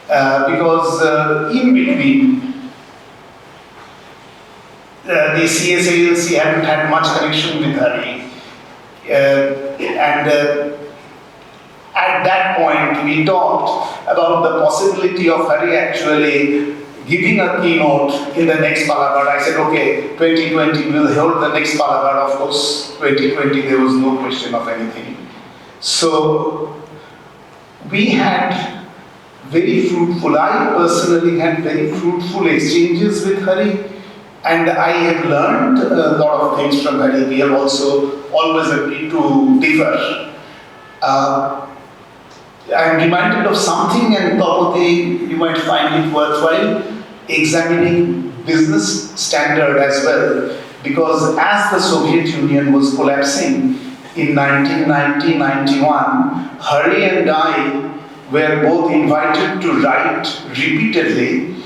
because in between, the CSALC hadn't had much connection with Hari. And at that point, we talked about the possibility of Hari actually giving a keynote in the next Palabar. I said, okay, 2020 we'll hold the next Palabar. Of course, 2020 there was no question of anything. So we had very fruitful, I personally had very fruitful exchanges with Hari, and I have learned a lot of things from Hari. We have also always agreed to differ. I'm reminded of something, and Tapati, you might find it worthwhile, examining business standard as well, because as the Soviet Union was collapsing in 1990-91, Hari and I were both invited to write repeatedly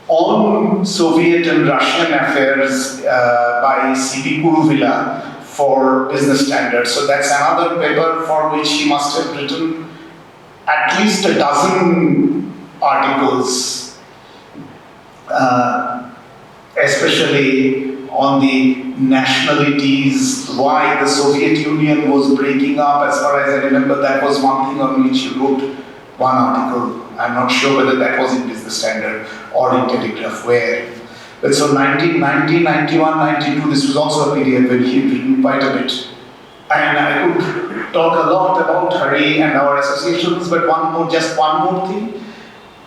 on Soviet and Russian affairs by C.P. Kuruvilla for business standards. So that's another paper for which he must have written at least a dozen articles, especially on the nationalities, why the Soviet Union was breaking up. As far as I remember, that was one thing on which he wrote one article. I'm not sure whether that was in Business Standard or in Telegraph, where. But so 1990, 91, 92, this was also a period when he had written quite a bit. And I could talk a lot about Hari and our associations, but just one more thing.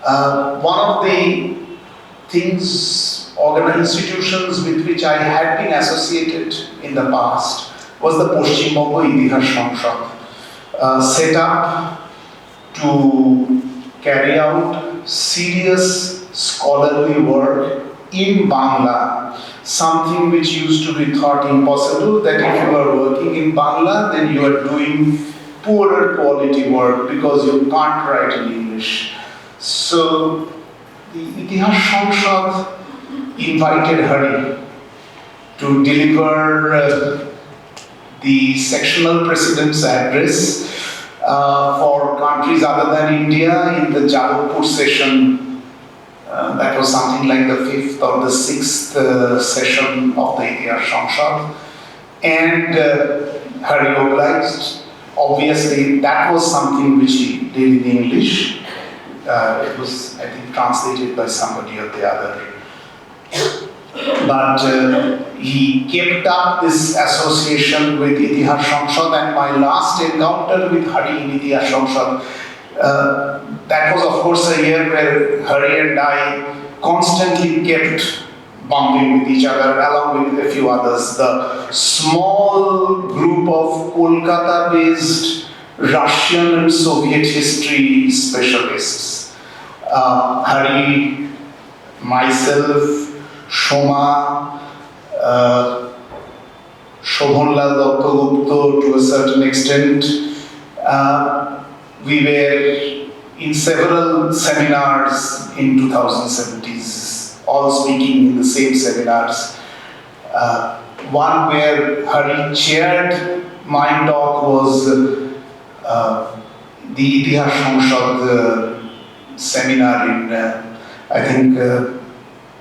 One of the things, institutions with which I had been associated in the past was the Paschim Banga Itihas Sangshad, set up to carry out serious scholarly work in Bangla, something which used to be thought impossible, that if you are working in Bangla, then you are doing poorer quality work because you can't write in English. So the Itihas Sangshad invited Hari to deliver the sectional president's address for countries other than India in the Jadavpur session. That was something like the 5th or the 6th session of the Itihas Sangshad. And Hari obliged. Obviously, that was something which he did in English. It was, I think, translated by somebody or the other. But he kept up this association with Itihas Sangshad, and my last encounter with Hari in Itihas Sangshad, that was of course a year where Hari and I constantly kept bumping with each other along with a few others. The small group of Kolkata-based Russian and Soviet history specialists. Hari, myself, Shoma, Shobhanlal Dattagupta to a certain extent. We were in several seminars in 2070s, all speaking in the same seminars. One where Hari chaired my talk was the Itihas Sangshad seminar in, I think,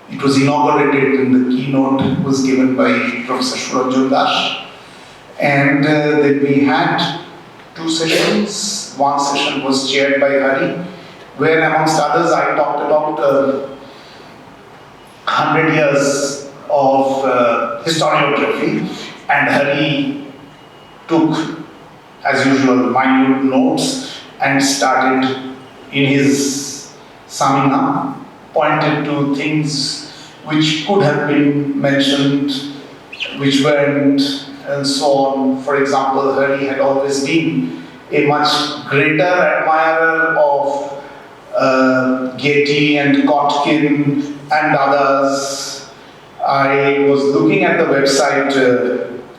it was inaugurated and the keynote was given by Professor Suranjan. And then we had 2 sessions. One session was chaired by Hari, where amongst others I talked about 100 years of historiography, and Hari took, as usual, minute notes and started in his summing up, pointed to things which could have been mentioned, which weren't, and so on. For example, Hari had always been a much greater admirer of Getty and Kotkin and others. I was looking at the website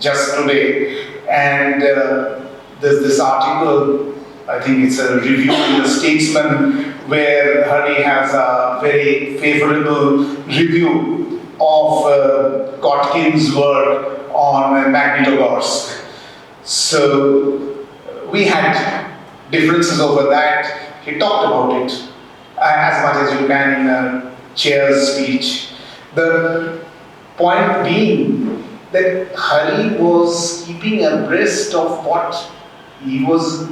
just today, and there's this article, I think it's a review in the Statesman, where Hari has a very favorable review of Kotkin's work on Magnitogorsk. So we had differences over that. He talked about it as much as you can in a chair's speech. The point being that Hari was keeping abreast of what he was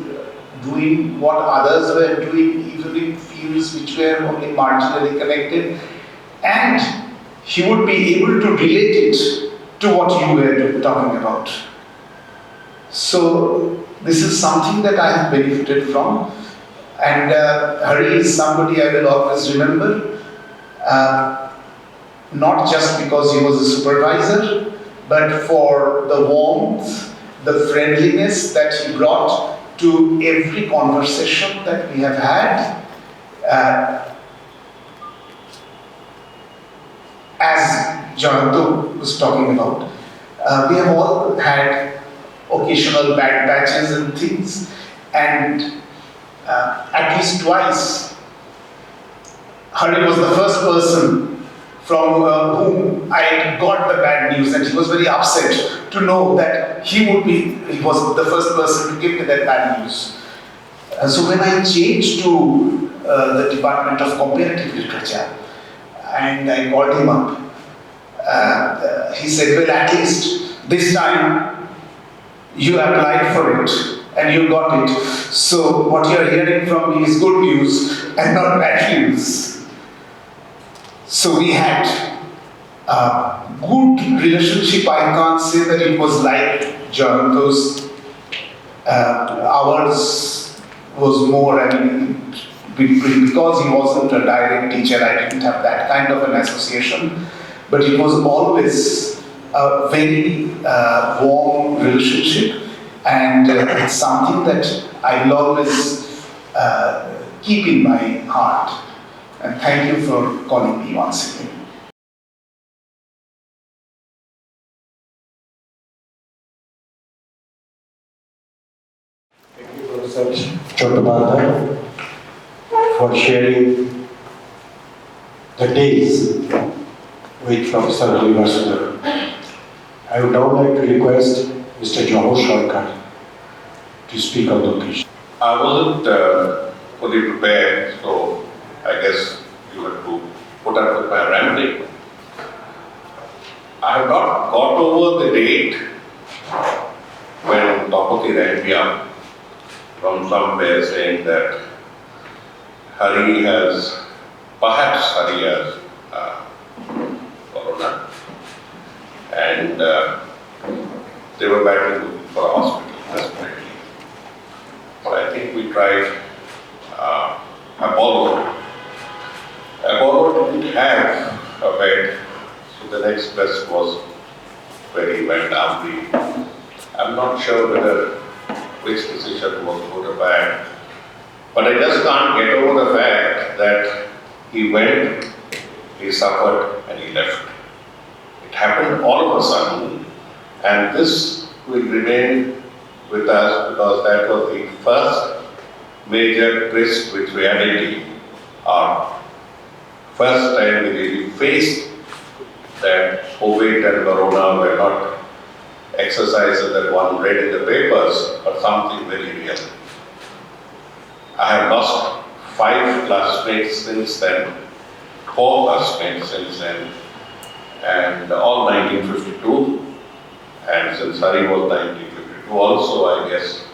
doing, what others were doing, even in fields which were only marginally connected, and he would be able to relate it to what you were talking about. So this is something that I have benefited from, and Hari is somebody I will always remember, not just because he was a supervisor, but for the warmth, the friendliness that he brought to every conversation that we have had. As Jayanta was talking about, we have all had occasional bad patches and things, and at least twice, Hari was the first person from whom I got the bad news, and he was very upset to know that he was the first person to give me that bad news. So when I changed to the Department of Comparative Literature, and I called him up, he said, well, at least this time you applied for it and you got it. So what you're hearing from me is good news and not bad news. So we had a good relationship. I can't say that it was like Jayanta's. Ours was more, because he wasn't a direct teacher, I didn't have that kind of an association. But it was always a very warm relationship, and it's something that I will always keep in my heart. And thank you for calling me once again. Thank you, Professor Chattopadhyay, for sharing the days with Professor Vasudevan. I would now like to request Mr. Jawhar to speak on the occasion. I wasn't fully prepared, so I guess you have to put up with my rambling. I have not got over the date when Tapati rang me up from somewhere saying that Hari has corona, and they were battling for a hospital desperately. But I think we tried Apollo. Apollo didn't have a bed, so the next best was where he went down. I'm not sure which decision was good or bad, but I just can't get over the fact that he went, he suffered, and he left. It happened all of a sudden, and this will remain with us because that was the first major twist with reality. Our first time we really faced that COVID and Corona were not exercises that one read in the papers, but something very real. I have lost 5 classmates since then, 4 classmates since then, and all 1952, and since Hari was 1952 also, I guess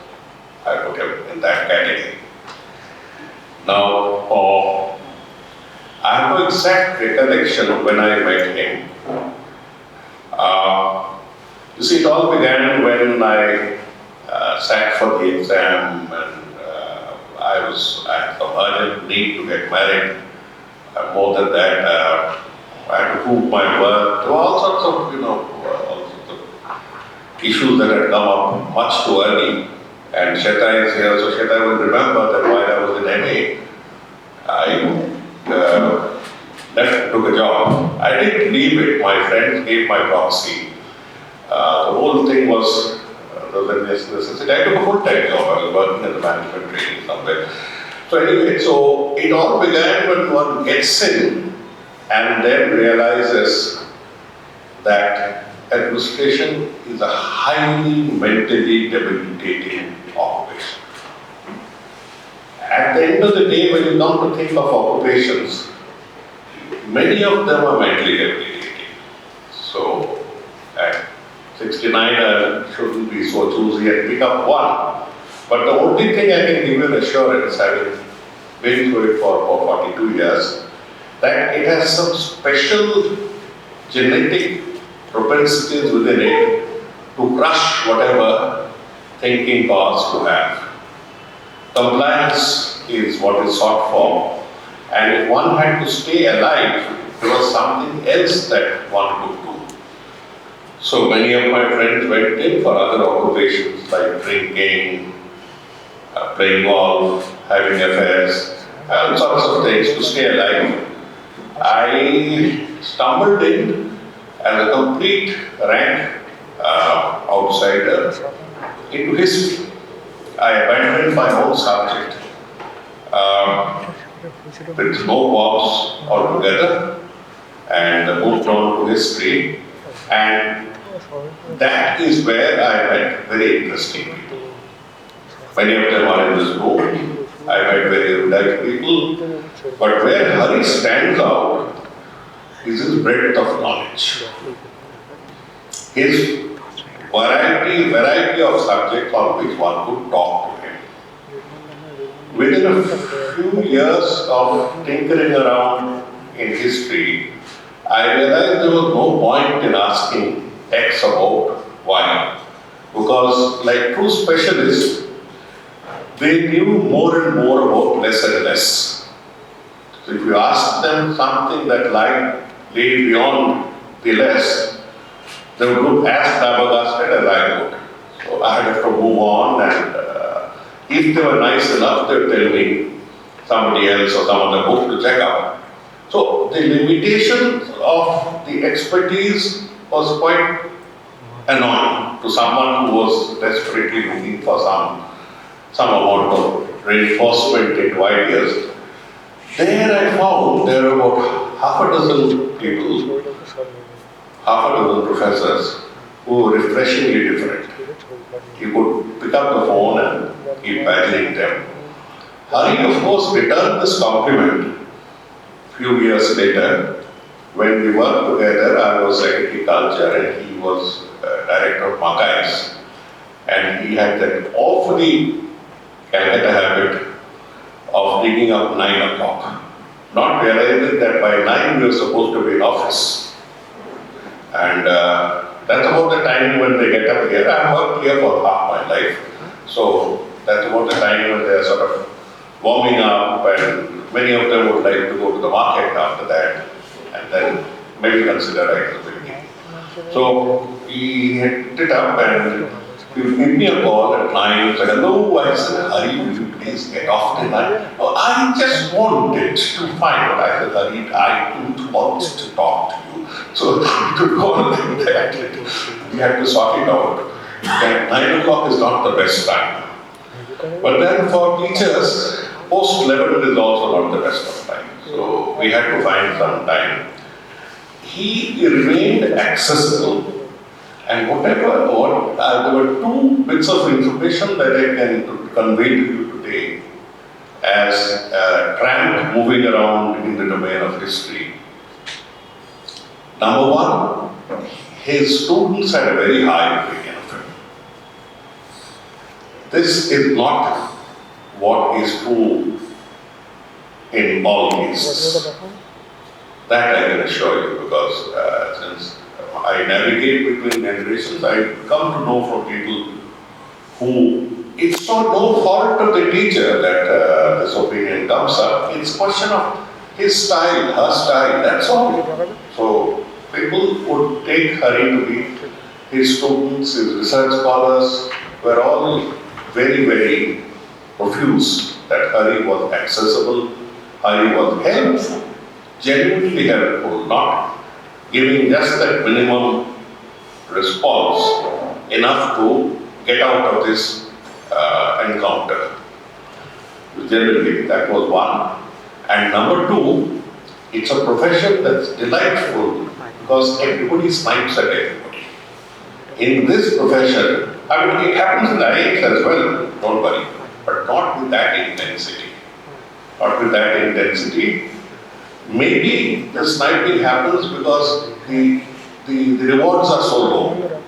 I put him in that category. Now, I have no exact recollection when I met him. You see, it all began when I sat for the exam, and I had some urgent need to get married. after that, I had to prove my worth. There were all sorts of, all sorts of issues that had come up much too early. And Sheta is here, so Sheta will remember that while I was in MA, I left, took a job. I didn't leave it, my friends gave my proxy. The whole thing was the necessity. I took a full-time job, I was working as a management training somewhere. So anyway, so it all began when one gets in and then realizes that administration is a highly mentally debilitating occupation. At the end of the day, when you come to think of occupations, many of them are mentally debilitating. So at 69, I shouldn't be so choosy and pick up one. But the only thing I can give you an assurance, having been through it for 42 years, that it has some special genetic propensities within it to crush whatever thinking powers to have. Compliance is what is sought for, and if one had to stay alive, there was something else that one could do. So many of my friends went in for other occupations like drinking, playing golf, having affairs, all sorts of things to stay alive. I stumbled in as a complete rank outsider into history. I abandoned my own subject with no box altogether and moved on to history, and that is where I met very interesting people. Many of them are in this room. I met very erudite people, but where Hari stands out is his breadth of knowledge. His variety of subjects on which one could talk to him. Within a few years of tinkering around in history, I realized there was no point in asking X about Y, because like true specialists, they knew more and more about less and less. So if you ask them something that lay beyond the less, they would look as flabbergasted as I would. So I had to move on, and if they were nice enough, they would tell me somebody else or some other book to check out. So the limitations of the expertise was quite annoying to someone who was desperately looking for some amount of reinforcement into ideas. There I found there were about half a dozen people, half a dozen professors who were refreshingly different. You could pick up the phone and keep badgering them. Hari, of course, returned this compliment a few years later. When we worked together, I was Secretary Culture and he was Director of Archives. And he had that awfully Calcutta habit of digging up 9 o'clock, not realizing that by 9 we were supposed to be in office. And that's about the time when they get up here. I've worked here for half my life, so that's about the time when they're sort of warming up, and many of them would like to go to the market after that, and then maybe consider writing. So he hit it up and he would give me a call at 9 and said, "Hello," I said, "Hari, will you please get off tonight?" "Oh, I just wanted to find out." I said, "Hari, I don't want to talk to you." So he could call like that. We had to sort it out. And 9 o'clock is not the best time. But then for teachers, post-11 is also not the best of time. So we had to find some time. He remained accessible. And there were 2 bits of information that I can convey to you today as a tramp moving around in the domain of history. Number 1, his students had a very high opinion of him. This is not what is true in all cases. That I can assure you, because since I navigate between generations, I come to know from people who, it's not no fault of the teacher that this opinion comes up. It's a question of his style, her style, that's all. So people would take Hari to be his students, his research scholars were all very, very profuse that Hari was accessible, Hari was helpful, genuinely helpful, not giving just that minimum response enough to get out of this encounter. Generally, that was one. And number two, it's a profession that's delightful because everybody snipes at everybody. In this profession, I mean, it happens in the IAS as well, don't worry, but not with that intensity. Not with that intensity. Maybe the sniping happens because the rewards are so low.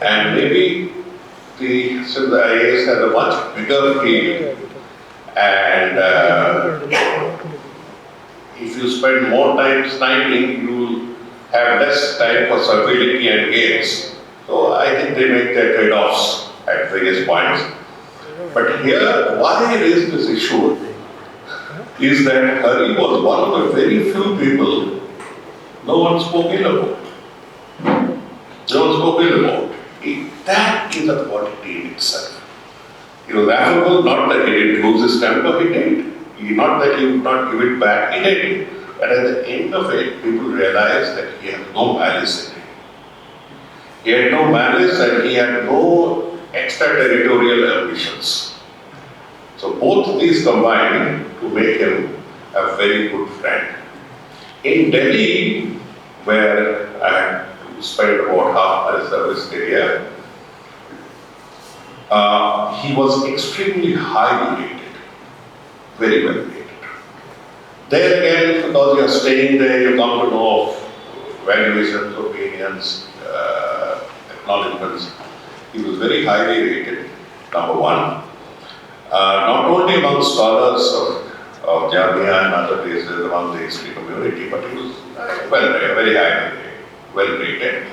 And maybe since the IAS has a much bigger field, and if you spend more time sniping, you will have less time for servility and games. So I think they make their trade-offs at various points. But here, why I raise this issue is that Hari was one of the very few people no one spoke ill about. No one spoke ill about. That is a quality in itself. He was affable, not that he didn't lose his temper, he did. Not that he would not give it back, he did. But at the end of it, people realized that he had no malice in him. He had no malice and he had no extraterritorial ambitions. So both these combined to make him a very good friend. In Delhi, where I had to spend about half my service career, he was extremely highly rated, very well rated. There again, because you are staying there, you come to know of valuations, opinions, acknowledgements. He was very highly rated, number one. Not only among scholars of Jamia and other places among the history community, but he was very highly well rated.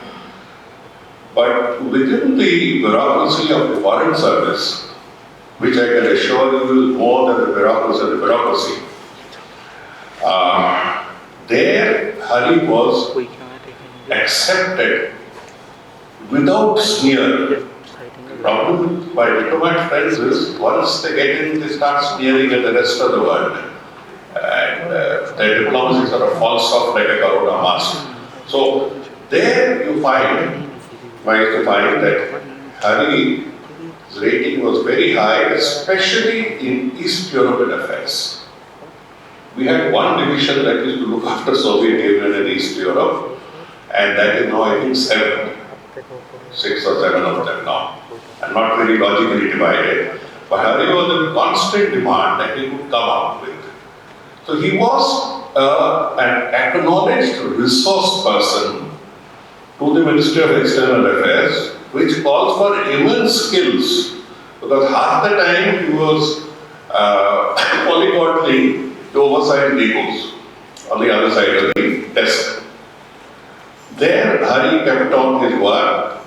But within the bureaucracy of the foreign service, which I can assure you is more than the bureaucracy, there Hari was accepted without sneer. The problem with my diplomat friends is once they get in, they start sneering at the rest of the world. And their diplomacy sort of falls off like a Corona mask. So there you find that Hari's rating was very high, especially in East European affairs. We had one division that used to look after Soviet Union and East Europe, and that is now I think 6 or 7 of them now, and not very logically divided. But Hari was in constant demand that he would come up with. So he was an acknowledged resource person to the Ministry of External Affairs, which calls for immense skills, because half the time he was polyglotly to oversight legals on the other side of the desk. There, Hari kept on his work.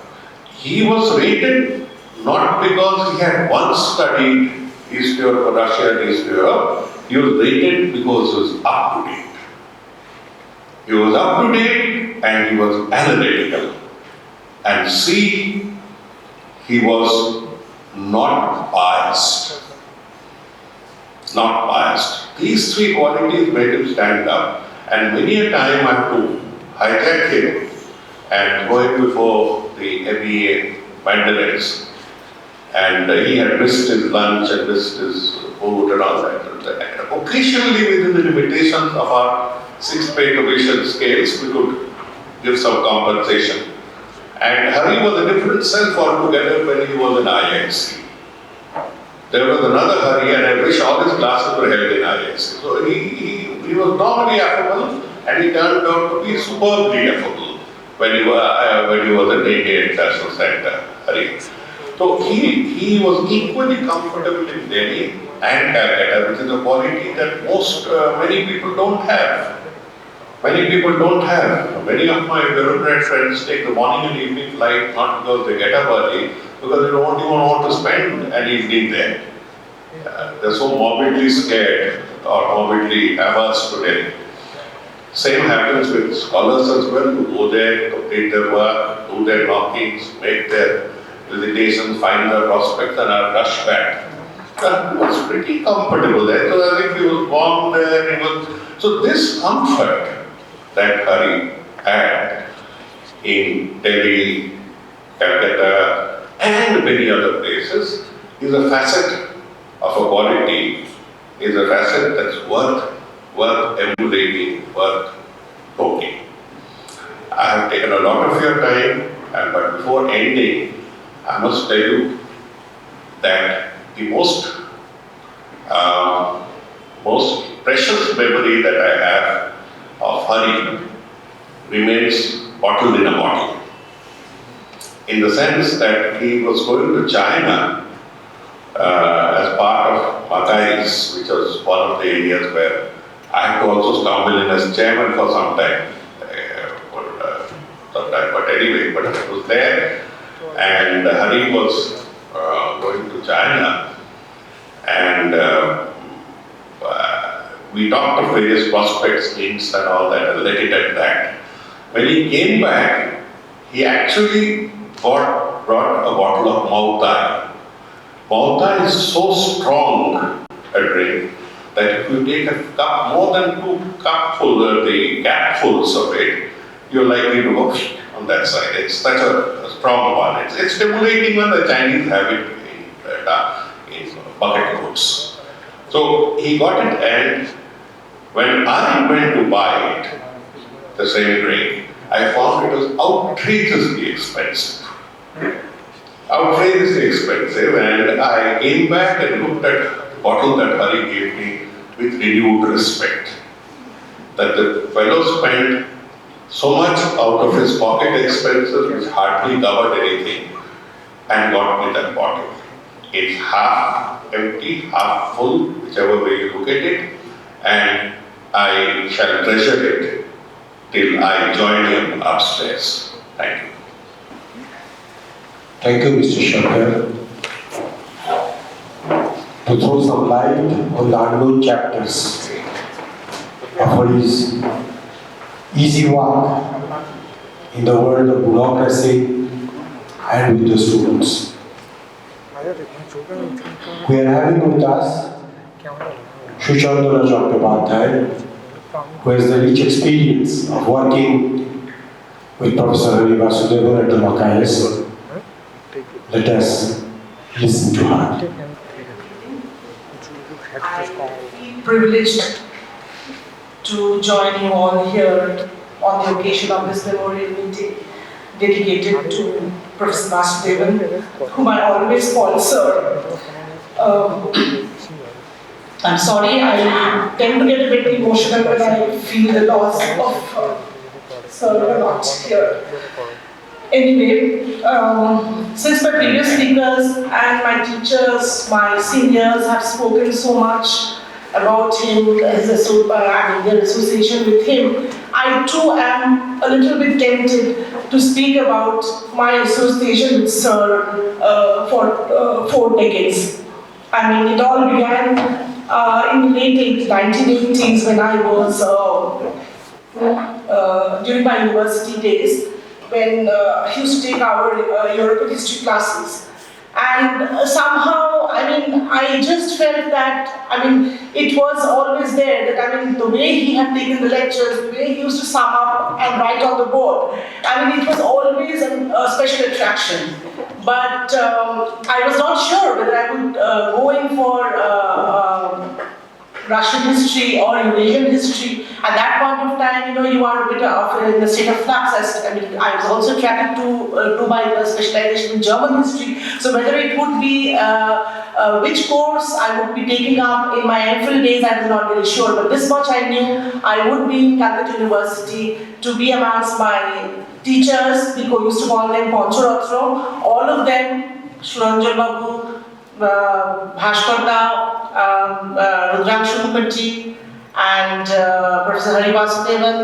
He was rated not because he had once studied East Europe, Russia and East Europe. He was rated because he was up to date. He was up to date and he was analytical. And C, he was not biased. Not biased. These three qualities made him stand up. And many a time I have to hijack him and go in before the MEA mandarins. And he had missed his lunch and missed his food and all that. Occasionally, within the limitations of our 6-pay commission scales, we could give some compensation. And Hari was a different self altogether when he was in IISc. There was another Hari, and I wish all his classes were held in IISc. So he was normally affable, and he turned out to be superbly affable when he was in the Indian International Center, Hari. So he was equally comfortable in Delhi and Calcutta, which is a quality that many people don't have. Many people don't have. Many of my bureaucrat friends take the morning and evening flight not because they get up early, because they don't even want to spend an evening there. They're so morbidly scared or morbidly averse to death. Same happens with scholars as well, who go there, complete their work, do their knockings, make their visitations, find their prospects, and are rushed back. He was pretty comfortable there, so I think he was born there. So this comfort that Hari had in Delhi, Calcutta, and many other places is a facet of a quality, is a facet that's worth emulating, worth poking. I have taken a lot of your time, but before ending, I must tell you that the most precious memory that I have of Hari remains bottled in a bottle. In the sense that he was going to China as part of Mackay's, which was one of the areas where I had to also stumble in as chairman for some time. But anyway, but I was there, and Hari was going to China, and we talked of various prospects, things and all that, and let it at that. When he came back, he actually brought a bottle of Mautai. Mautai is so strong a drink that if you take a cup, more than 2 cupfuls, the capfuls of it, you're likely to go on that side. It's such a strong one. It's stimulating when the Chinese have it in bucket loads. So he got it, and when I went to buy it, the same drink, I found it was outrageously expensive. Outrageously expensive, and I came back and looked at the bottle that Hari gave me with renewed respect. That the fellow spent so much out of his pocket expenses which hardly covered anything, and got me that bottle. It's half empty, half full, whichever way you look at it, and I shall treasure it till I join him upstairs. Thank you. Thank you, Mr. Shankar. To throw some light on the unknown chapters of Hari's easy walk in the world of bureaucracy and with the students. We are having with us Suchandana Chattopadhyay, who has the rich experience of working with Professor Hari Vasudevan at the Mackay's. Let us listen to her. I feel privileged to join you all here on the occasion of this memorial meeting dedicated to Professor Vasudevan, whom I always call Sir. I'm sorry, I tend to get a bit emotional when I feel the loss of Sir a lot here. Anyway, since my previous speakers and my teachers, my seniors have spoken so much about him, their association with him, I too am a little bit tempted to speak about my association with Sir for 4 decades. I mean, it all began in the late 1980s when I was, during my university days, when he used to take our European history classes. And somehow, I just felt that, it was always there, that, the way he had taken the lectures, the way he used to sum up and write on the board, it was always a special attraction. But I was not sure whether I would go in for Russian history or Eurasian history. At that point of time, you are a bit in a state of flux. I was also attracted to do my specialization in German history. So whether it would be which course I would be taking up in my MPhil days, I was not very sure. But this much I knew, I would be in Calcutta University to be amongst my teachers. We used to call them Ponchoratro. All of them, Suranjan Babu, Bhashkarda, Rudrangshu and Professor Hari Vasudevan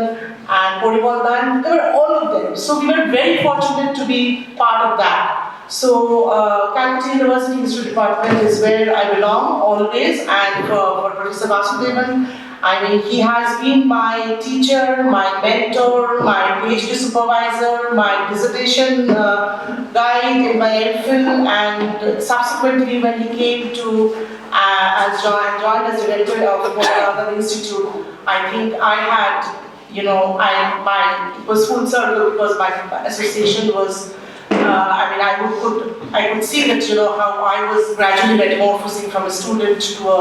and Porivaldan, they were all of them. So we were very fortunate to be part of that. So, Calcutta University History Department is where I belong always, and for Professor Vasudevan, I mean, he has been my teacher, my mentor, my PhD supervisor, my dissertation guide in my MPhil, and subsequently when he came to joined as director of the Kolkata Institute, I think I had, it was full circle because my association was. I could see that, how I was gradually metamorphosing from a student to a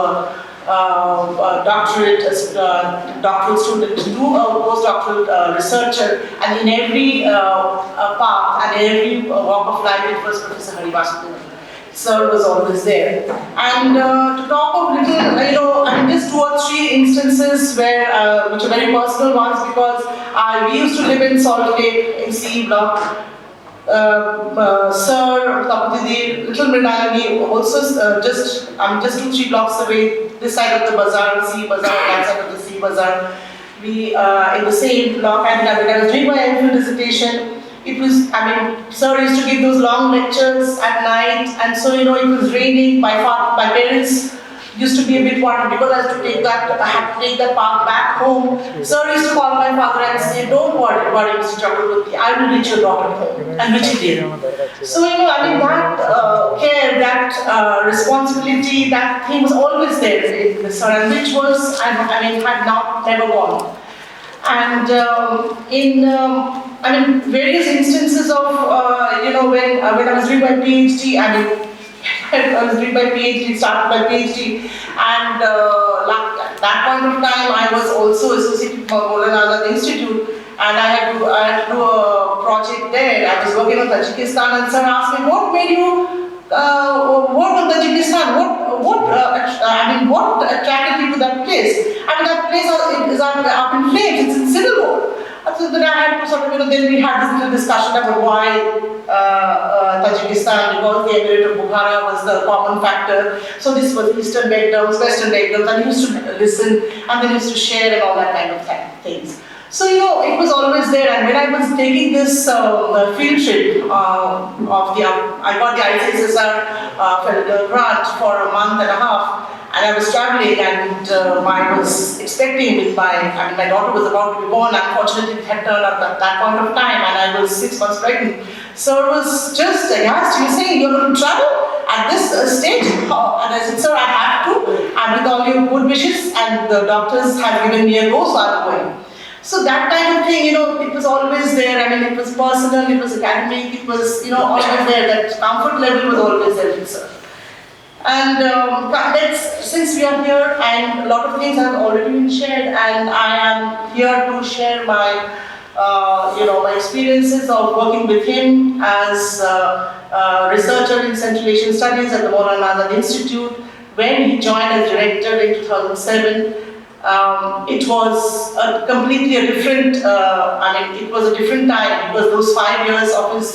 doctoral student to a postdoctoral researcher, and in every path and every walk of life, it was Professor Hari Vasudevan. Sir was always there. And to talk of little, just 2 or 3 instances where, which are very personal ones, because we used to live in Salt Lake in CE block. Sir, Tapati, Little Mridalani, also just 2-3 blocks away, this side of the bazaar, C bazaar, that side of the C bazaar. We in the same block, and when I was doing my MPhil dissertation, it was, Sir used to give those long lectures at night, and so it was raining. My parents used to be a bit worried because I had to take that path back home. Sir used to call my father and say, "Don't worry, Mr. Chatterjee, I will reach your daughter home," and which he did. So that care, that responsibility, that thing was always there in the Sir, and which was, never gone. And in various instances of when I was doing my PhD, started my PhD, and at that point of time, I was also associated with Molana Institute, and I had to do a project there. I was working on Tajikistan, and Sir asked me, "What made you work on Tajikistan? What attracted you to that place?" That place is up in flames. It's in civil war. So then I had to then we had this little discussion about why Tajikistan, because the emirate of Bukhara was the common factor. So this was Eastern Begdoms, Western Begdoms, and he used to listen, and then used to share and all that kind of things. So it was always there, and when I was taking this field trip I got the ICSSR grant for a month and a half, and I was traveling, and I was expecting with my daughter was about to be born. Unfortunately, it had turned up at that point of time, and I was 6 months pregnant. So it was just aghast. You saying you're going to travel at this stage? And I said, "Sir, I have to, and with all your good wishes, and the doctors have given me a go, so I'm going." So that kind of thing, it was always there. It was personal, it was academic, it was, always there. That comfort level was always there with Sir. And since we are here, and a lot of things have already been shared, and I am here to share my, my experiences of working with him as researcher in Central Asian Studies at the Maulana Azad Institute, when he joined as director in 2007. It was completely a different, it was a different time, because those 5 years of his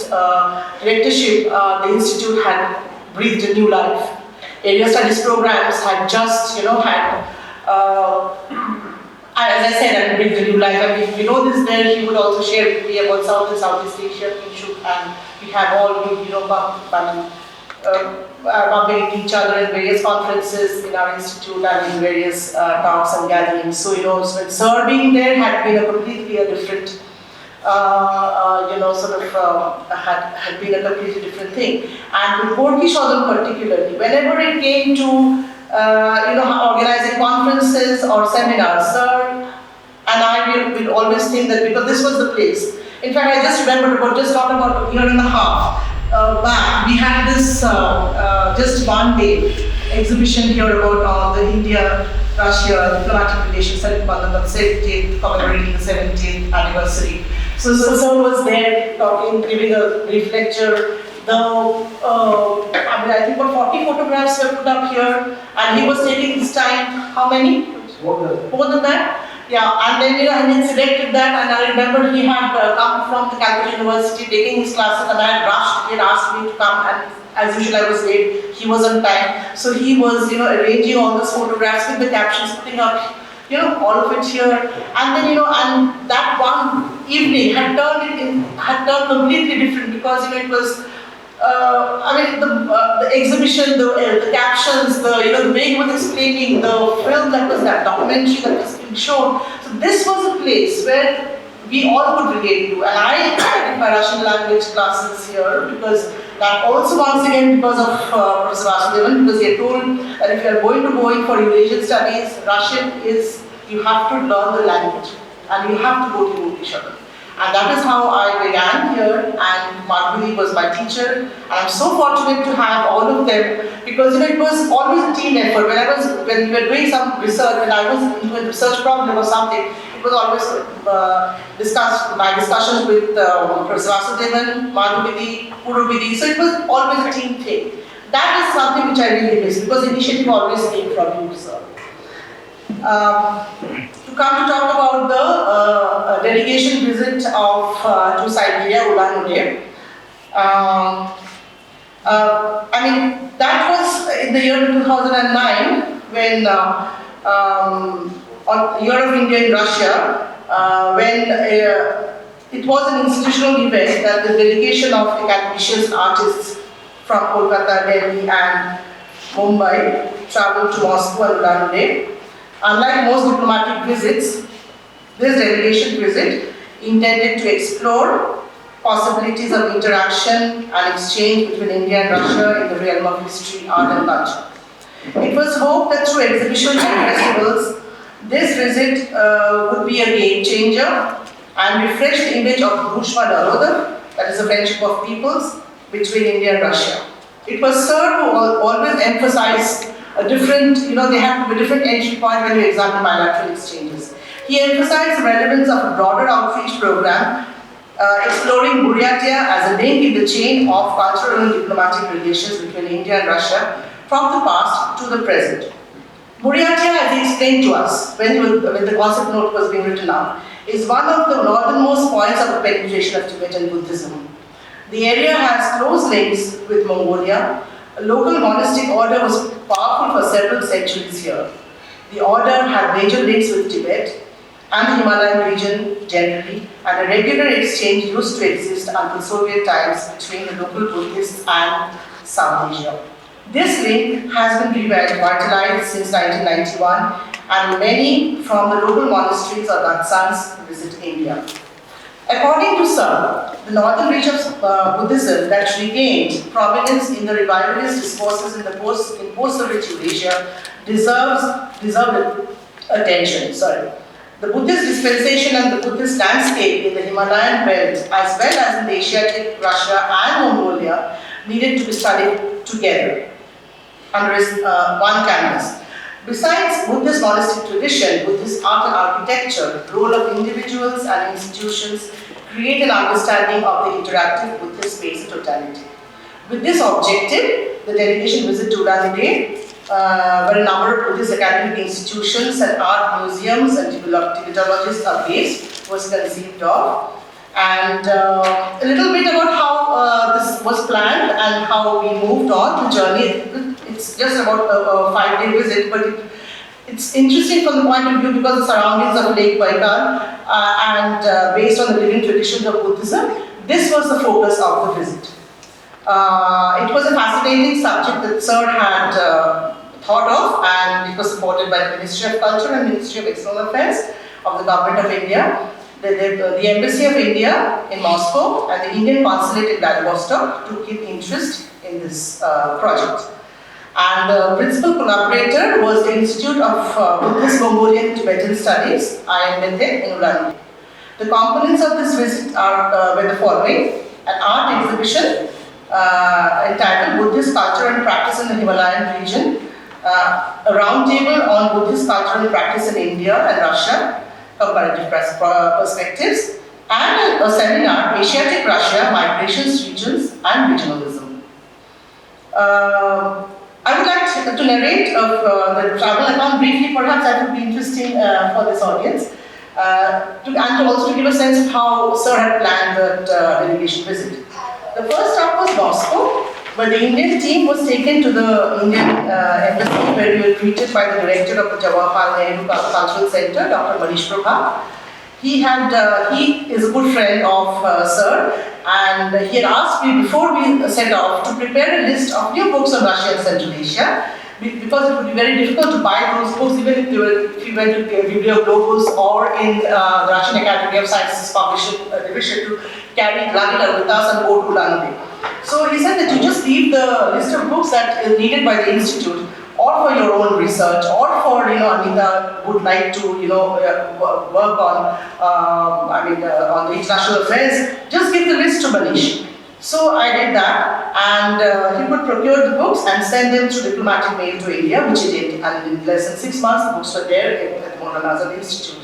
directorship, the Institute had breathed a new life. Area studies programs had just, as I said, and breathed a new life. If we know this there, he would also share with me about South and Southeast Asia issue, and we have all been, bumping each other in various conferences in our institute and in various talks and gatherings. So, when Sir being there had been a completely different, had been a completely different thing. And with Gorky Sadan particularly, whenever it came to, organizing conferences or seminars, Sir and I will always think that, because this was the place. In fact, I just remembered not about a year and a half back, we had this just one day exhibition here about the India-Russia diplomatic relations commemorating the 17th anniversary. So Sir was there talking, giving a brief lecture. I think about 40 photographs were put up here, and he was taking his time. How many? More than that? Yeah, and then he had selected that, and I remember he had come from the Calcutta University taking his classes, and I had rushed. He had asked me to come, and as usual I was late. He was on time, so he was arranging all those photographs with the captions, putting up all of it here, and then and that one evening had turned completely different, because it was the exhibition, the captions, the way he was explaining, the film that documentary that was being shown. So this was a place where we all could relate to. And I did my Russian language classes here because that also once again because of Professor Vasudevan, because he had told that if you are going to go in for Eurasian studies, Russian is, you have to learn the language and you have to go to English. And that is how I began here, and Madhuri was my teacher. And I'm so fortunate to have all of them because it was always a team effort. When we were doing some research, when I was into a research problem or something, it was always my discussions with Professor Vasudevan, Madhuri, Purubidi. So it was always a team thing. That is something which I really miss because initiative always came from you, sir. To come to talk about the delegation visit to Siberia, Ulan-Ude. That was in the year 2009 when on Year of India in Russia, when it was an institutional event that the delegation of academicians, artists from Kolkata, Delhi and Mumbai traveled to Moscow and Ulan-Ude. Unlike most diplomatic visits, this delegation visit intended to explore possibilities of interaction and exchange between India and Russia in the realm of history, art and culture. It was hoped that through exhibitions and festivals, this visit would be a game changer and refresh the image of Drushva Narodov, that is a friendship of peoples, between India and Russia. It was Sir who always emphasized a different, they have to be a different entry point when you examine bilateral exchanges. He emphasized the relevance of a broader outreach program exploring Buryatia as a link in the chain of cultural and diplomatic relations between India and Russia from the past to the present. Buryatia, as he explained to us when the concept note was being written out, is one of the northernmost points of the penetration of Tibetan Buddhism. The area has close links with Mongolia. A local monastic order was powerful for several centuries here. The order had major links with Tibet and the Himalayan region generally, and a regular exchange used to exist until Soviet times between the local Buddhists and South Asia. This link has been revitalized since 1991, and many from the local monasteries or Datsangs visit India. According to some, the northern reach of Buddhism that regained prominence in the revivalist discourses in post-Soviet Eurasia deserved attention. The Buddhist dispensation and the Buddhist landscape in the Himalayan belt, as well as in the Asiatic Russia and Mongolia, needed to be studied together under one canvas. Besides Buddhist monastic tradition, Buddhist art and architecture, the role of individuals and institutions create an understanding of the interactive Buddhist space in totality. With this objective, the delegation visit to Ulan-Ude, where a number of Buddhist academic institutions and art museums and Tibetologists are based, was conceived of. And a little bit about how this was planned and how we moved on the journey. It's just about a 5-day visit, but it's interesting from the point of view because the surroundings of Lake Baikal and based on the living traditions of Buddhism, this was the focus of the visit. It was a fascinating subject that Sir had thought of, and it was supported by the Ministry of Culture and Ministry of External Affairs of the Government of India. The Embassy of India in Moscow and the Indian Consulate in Vladivostok took in interest in this project. And the principal collaborator was the Institute of Buddhist Mongolian Tibetan Studies, IMT, in Ulan-Ude. The components of this visit were the following: an art exhibition entitled Buddhist Culture and Practice in the Himalayan Region, a roundtable on Buddhist culture and practice in India and Russia, Comparative Perspectives, and a seminar, Asiatic Russia, Migrations, Regions and Regionalism. I would like to narrate the travel account briefly. Perhaps that would be interesting for this audience, and to also give a sense of how Sir had planned that delegation visit. The first stop was Moscow, where the Indian team was taken to the Indian embassy, where we were greeted by the director of the Jawhar Cultural Center, Dr. Manish Prabha. He is a good friend of Sir, And he had asked me before we set off to prepare a list of new books on Russia and Central Asia, because it would be very difficult to buy those books even if you went to Biblioglobus or in the Russian Academy of Sciences publishing division to lug it with us and go to London. So he said that you just leave the list of books that is needed by the institute, or for your own research, or for Anita would like to work on on the international affairs. Just give the list to Manish. So I did that, and he would procure the books and send them through diplomatic mail to India, which he did. And in less than 6 months, the books were there at the Mohanazar Institute.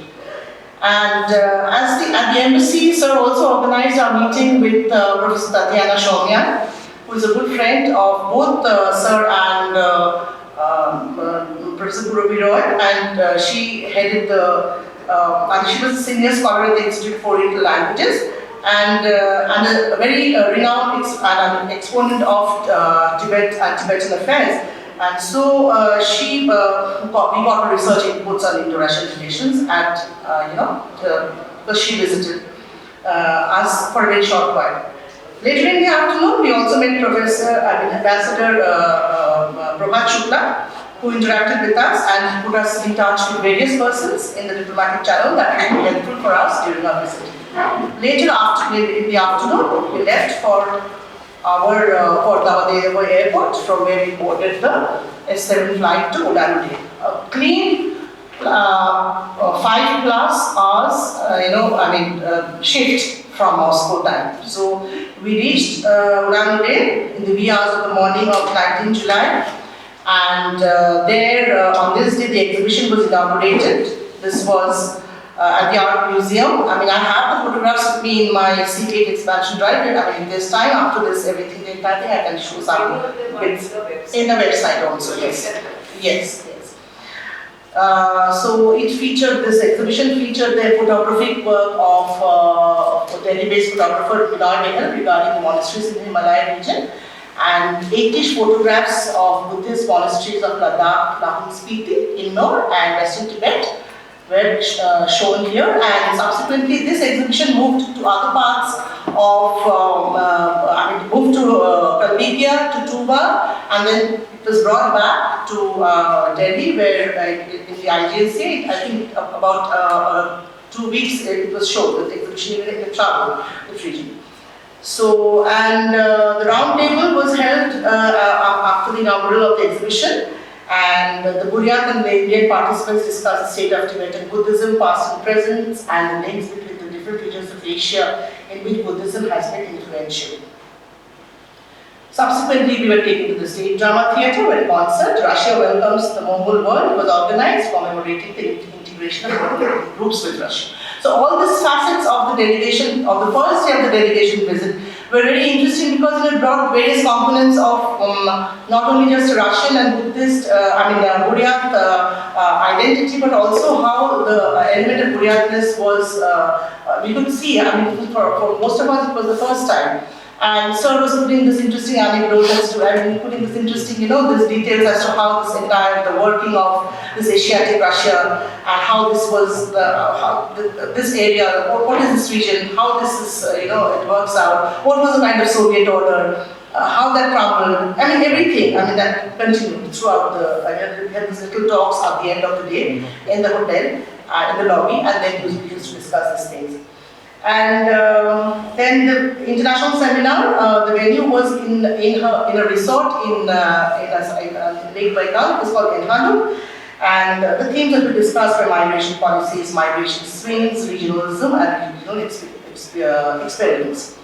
And at the embassy, sir also organized our meeting with Professor Tatiana Shomyan, who is a good friend of both sir and Professor Gurubiroy, and she headed and she was a senior scholar at the Institute for Oriental Languages, and a very renowned exponent of Tibet and Tibetan affairs. And so we got her research inputs on Indo-Russian relations at, because she visited us for a very short while. Later in the afternoon, we also met Ambassador Prabhat Shukla, who interacted with us and put us in touch with various persons in the diplomatic channel that was helpful for us during our visit. Later in the afternoon, we left for our Jadavpur airport, from where we boarded the S7 flight to Ulan-Ude. A clean 5+ hours, shift from Moscow time. So we reached Ulan-Ude in the wee hours of the morning of 19 July, and there on this day the exhibition was inaugurated. This was at the Art Museum. I have the photographs with me in my C8 expansion drive. This time after this, everything, the entire thing, I can show some bits in the website also. Yes. So this exhibition featured the photographic work of Delhi-based photographer Kunal regarding the monasteries in the Himalaya region, and 8-ish photographs of Buddhist monasteries of Ladakh, Lahul Spiti, Innor, and Western Tibet were shown here, and subsequently this exhibition moved to other parts of, moved to Kaldikia, to Tuba, and then it was brought back to Delhi, where in the IGNC, I think about 2 weeks it was shown, the exhibition even in the travel, the region. So, and the round table was held after the inaugural of the exhibition, and the Burят and the Indian participants discussed the state of Tibetan Buddhism, past and present, and the links between the different regions of Asia in which Buddhism has been influential. Subsequently, we were taken to the State Drama Theatre, where a concert, Russia Welcomes the Mongol World, was organized, commemorating the integration of Mongol groups with Russia. So all these facets of the delegation, of the first day of the delegation visit, were very interesting because it brought various components of not only just Russian and Buddhist, Buryat identity, but also how the element of Buryatness was, we could see, for most of us it was the first time. And Sir was putting this interesting anecdote as to, putting this interesting, this details as to how this entire, the working of this Asiatic Russia, and how this was, this area, what is this region, how this is, it works out, what was the kind of Soviet order, how that crumbled, everything, that continued throughout we had these little talks at the end of the day in the hotel, in the lobby, and then we used to discuss these things. And then the international seminar, the venue was in a resort in Lake Baikal. It was called Enhanu, and the themes that we discussed were migration policies, migration swings, regionalism, and regional experiments.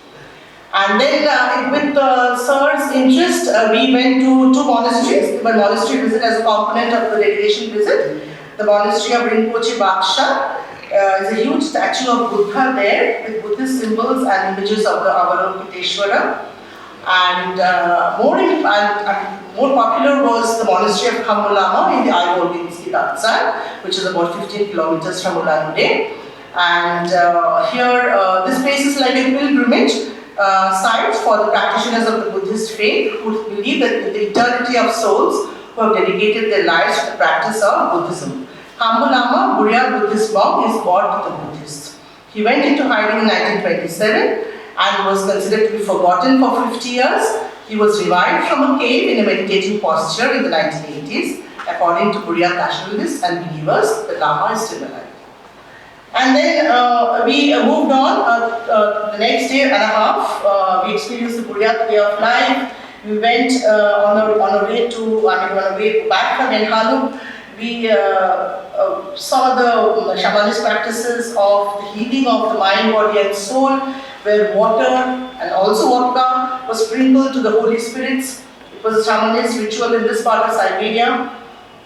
And then with Sir's interest, we went to 2 monasteries. The monastery visit as a component of the delegation visit. The monastery of Rinpoche Baksha. Is a huge statue of Buddha there with Buddhist symbols and images of the Avalokiteshvara. And more popular was the monastery of Khamulama in the Ivolginsky Tatsar, which is about 15 kilometers from Ulan-Ude. And here, this place is like a pilgrimage site for the practitioners of the Buddhist faith who believe that in the eternity of souls who have dedicated their lives to the practice of Buddhism. Khamulama, Buryat Buddhist monk, is god to the Buddhists. He went into hiding in 1927, and was considered to be forgotten for 50 years. He was revived from a cave in a meditative posture in the 1980s. According to Buryat nationalists and believers, the Lama is still alive. And then we moved on. The next day and a half, we experienced the Buryat way of life. We went on a way back from Enhalu. We saw the shamanist practices of the healing of the mind, body and soul, where water and also vodka was sprinkled to the holy spirits. It was a shamanist ritual in this part of Siberia.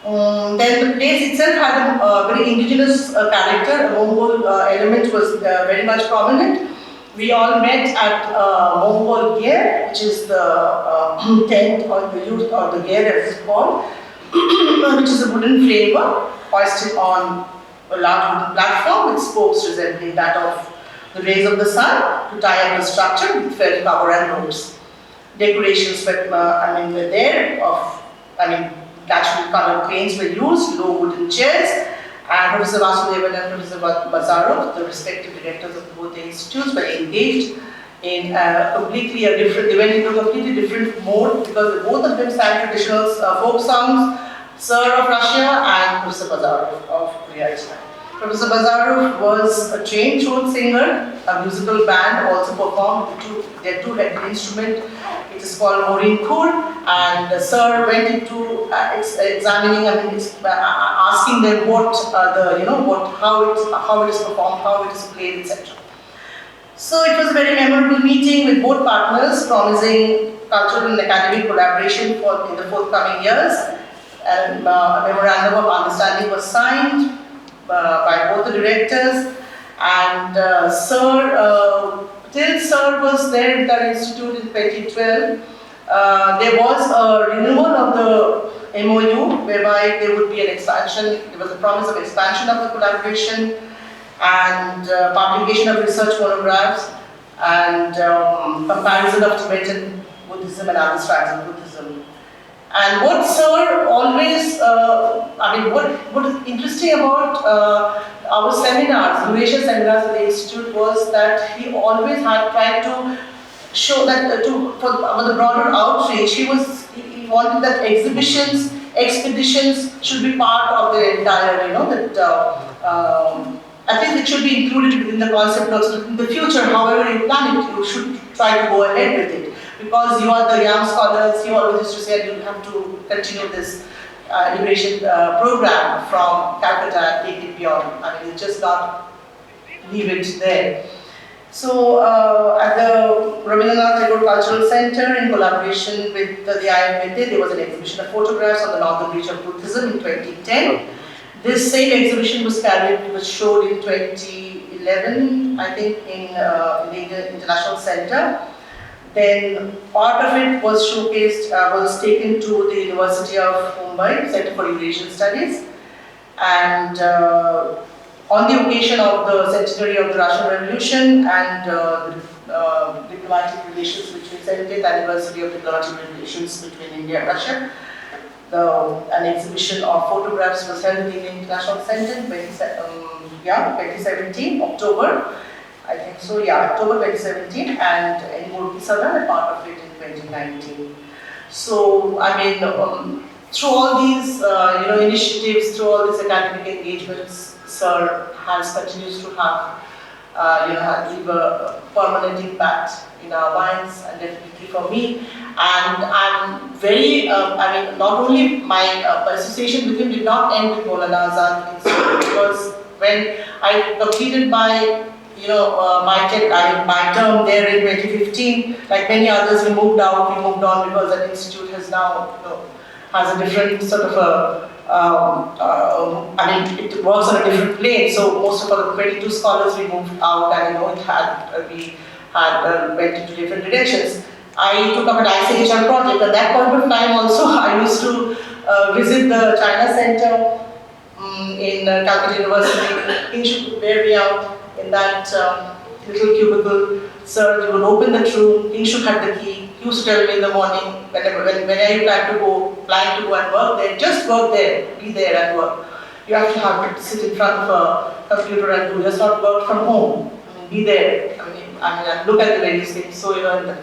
Then the place itself had a very indigenous character. A Mongol element was very much prominent. We all met at Mongol Ger, which is the tent or the youth or the Ger as it's called, which is a wooden framework hoisted on a large wooden platform with spokes resembling that of the rays of the sun to tie up the structure with felt cover and ropes. Decorations were there naturally colored paints were used, low wooden chairs, and Professor Vasudevan and Professor Bazarov, the respective directors of both the institutes, were engaged in they went into a completely different mode because both of them sang traditional folk songs, Sir of Russia and Professor Bazarov of Korea. Professor Bazarov was a trained throat singer, a musical band also performed their two-headed instrument. It is called Morin Khur, and Sir went into examining, asking them how it is performed, how it is played, etc. So it was a very memorable meeting with both partners, promising cultural and academic collaboration in the forthcoming years. And a memorandum of understanding was signed by both the directors, and till Sir was there at that institute in 2012, there was a renewal of the MOU whereby there would be an expansion, there was a promise of expansion of the collaboration and publication of research monographs and comparison of Tibetan Buddhism and other styles of Buddhism. And what Sir always, what is interesting about our seminars, Eurasia seminars at the Institute, was that he always had tried to show that for the broader outreach, he wanted that exhibitions, expeditions should be part of the entire, at least it should be included within the concept also. In the future, however you plan it, you should try to go ahead with it. Because you are the young scholars, you always used to say you have to continue this immigration program from Calcutta and take it beyond. You just not leave it there. So at the Rabindranath Tagore Cultural Center, in collaboration with the IMT, there was an exhibition of photographs on the northern reach of Buddhism in 2010. This same exhibition was showed in 2011, I think, in the International Center. Then part of it was showcased, was taken to the University of Mumbai, Center for Eurasian Studies, and on the occasion of the centenary of the Russian Revolution and the diplomatic relations between 70th anniversary of diplomatic relations between India and Russia, an exhibition of photographs was held in the International Center in 2017, October. I think so, October 2017, and Gorky Sadan, a part of it in 2019. So, through all these initiatives, through all these academic engagements, Sir continues to leave a permanent impact in our minds and definitely for me. And I'm very, not only my association with him did not end with Maulana Azad Institute, because when I completed my my term there in 2015, like many others, we moved on because that institute has now, has a different sort of it works on a different plane. So most of our 22 scholars, we moved out, and we went into different directions. I took up an ICHR project. At that point of time also, I used to visit the China Center in Calcutta University. He should bear me out in that little cubicle. Sir, you would open the room, he should have the key. He used to tell me in the morning, whenever you plan to go and work there, just work there, be there and work. You have to sit in front of a computer and do, just not work from home. Be there. I look at the various things. So, in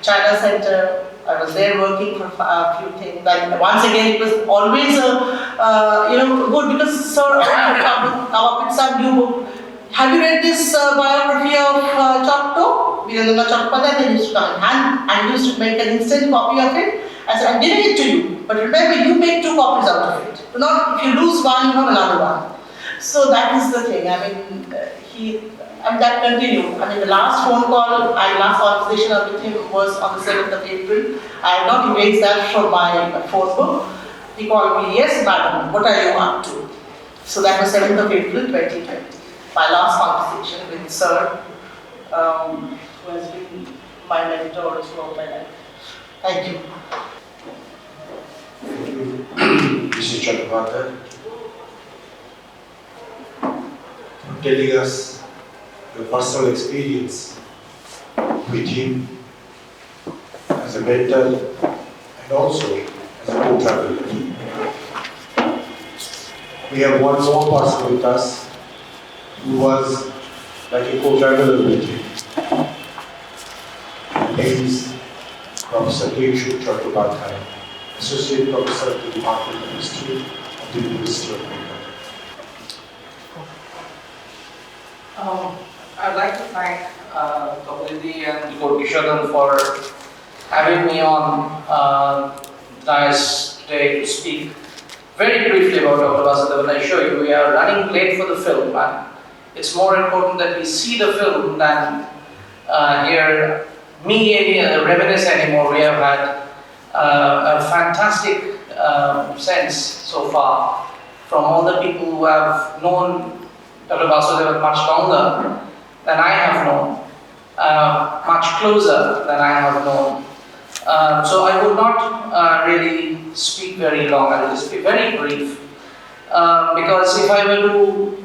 China Center, I was there working for a few things. Like once again, it was always good because sir, come up with some new book. Have you read this biography of Chattopadhyay? They used to come in hand and used to make an instant copy of it. I said, I'm giving it to you, but remember, you make 2 copies out of it. Not if you lose one, you have another one. So that is the thing. I mean, that continued. I mean, the last phone call, last conversation with him was on the 7th of April. I have not erased that from my phone book. He called me, yes, madam, what are you up to? So that was 7th of April, 2020. My last conversation with Sir, who has been my mentor throughout my life. Thank you. Thank you, Mr. Chattopadhyay, for telling us your personal experience with him as a mentor and also as a co-traveler. We have one more person with us who was like a co-traveler with him. His name is Professor Chattopadhyay, Associate Professor of the Department of History of the University of Kolkata. I'd like to thank Tapati and Gorky Sadan for having me on dais today to speak very briefly about Dr. Vasudevan. I assure you, we are running late for the film, and it's more important that we see the film than hear me reminisce anymore. We have had a fantastic sense so far from all the people who have known Dr. Vasudevan much longer than I have known, much closer than I have known. So I would not really speak very long. I will just be very brief. Because if I were to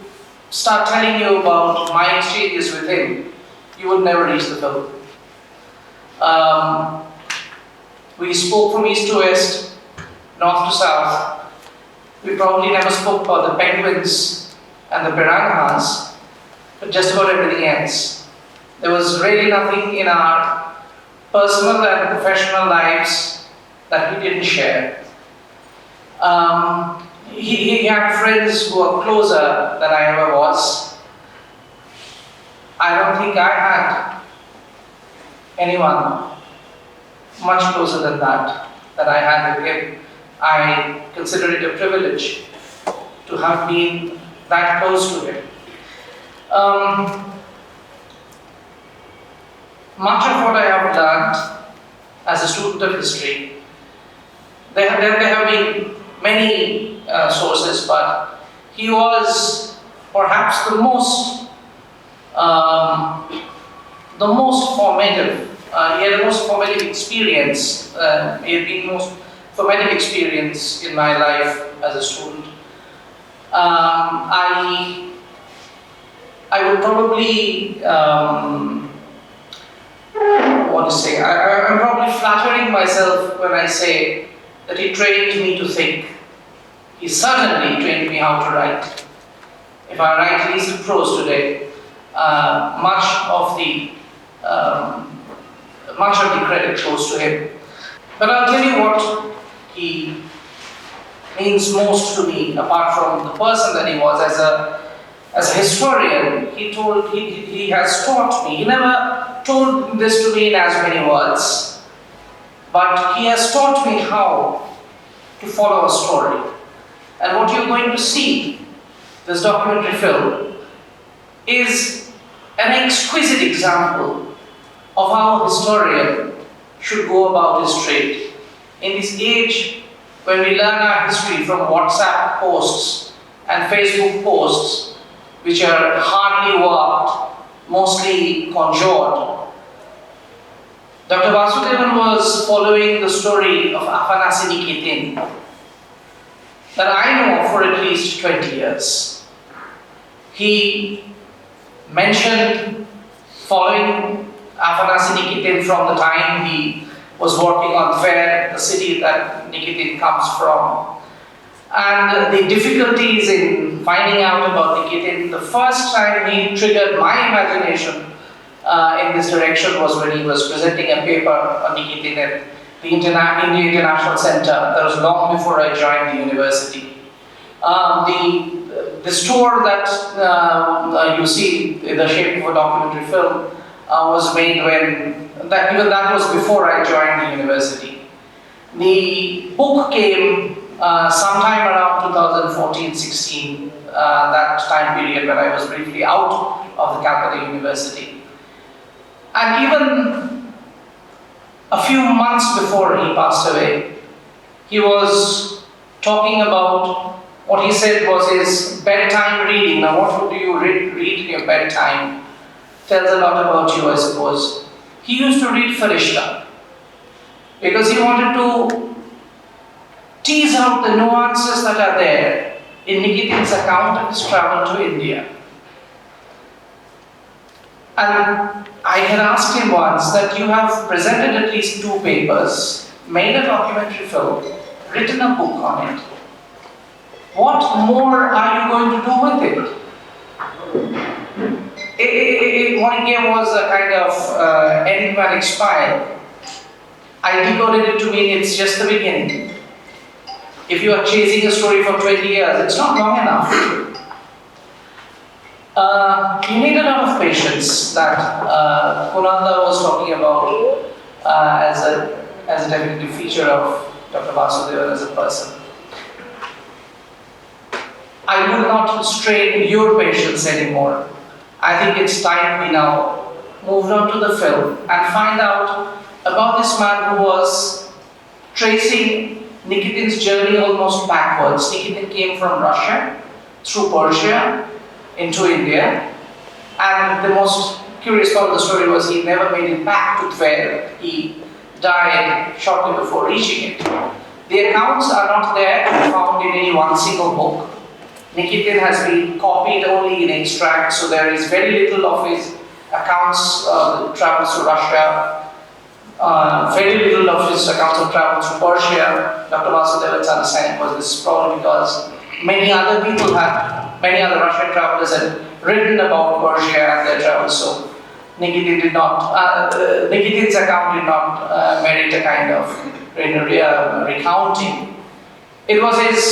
start telling you about my exchanges with him, you would never reach the film. We spoke from east to west, north to south. We probably never spoke about the penguins and the piranhas, but just about everything else. There was really nothing in our personal and professional lives that we didn't share. He had friends who were closer than I ever was. I don't think I had anyone much closer than that I had with him. I consider it a privilege to have been that close to him. Much of what I have learned as a student of history, there have been many sources, but he was perhaps the most formative. He had the most formative experience. He had been the most formative experience in my life as a student. I would probably I'm probably flattering myself when I say that he trained me to think. He certainly trained me how to write. If I write recent prose today, much of the credit goes to him. But I'll tell you what he means most to me, apart from the person that he was as a historian. He has taught me. He never told this to me in as many words, but he has taught me how to follow a story. And what you're going to see, this documentary film, is an exquisite example of how a historian should go about his trade. In this age when we learn our history from WhatsApp posts and Facebook posts, which are hardly worked, mostly conjured, Dr. Vasudevan was following the story of Afanasii Nikitin that I know for at least 20 years. He mentioned following Afanasii Nikitin from the time he was working on Tver, the city that Nikitin comes from, and the difficulties in finding out about Nikitin. The first time he triggered my imagination in this direction was when he was presenting a paper on Nikitin at the India International Center. That was long before I joined the university. This tour that you see in the shape of a documentary film was made when, even that was before I joined the university. The book came sometime around 2014-16, that time period when I was briefly out of the Calcutta University. And even a few months before he passed away, he was talking about what he said was his bedtime reading. Now, what do you read in your bedtime? Tells a lot about you, I suppose. He used to read Farishta because he wanted to tease out the nuances that are there in Nikitin's account of his travel to India. And I had asked him once that you have presented at least 2 papers, made a documentary film, written a book on it. What more are you going to do with it? What he gave was a kind of enigmatic smile. I decoded it to mean it's just the beginning. If you are chasing a story for 20 years, it's not long enough. You need a lot of patience that Kunal was talking about as a definitive feature of Dr. Vasudevan as a person. I would not strain your patience anymore. I think it's time we now moved on to the film and find out about this man who was tracing Nikitin's journey almost backwards. Nikitin came from Russia, through Persia, into India, and the most curious part of the story was he never made it back to Tver. He died shortly before reaching it. The accounts are not there to be found in any one single book. Nikitin has been copied only in extracts, so there is very little of his accounts of travels to Russia, very little of his accounts of travel to Persia. Dr. Vasudevan's understanding was this is probably because many other Russian travelers had written about Persia and their travels, so Nikitin's account did not merit a kind of recounting. It was his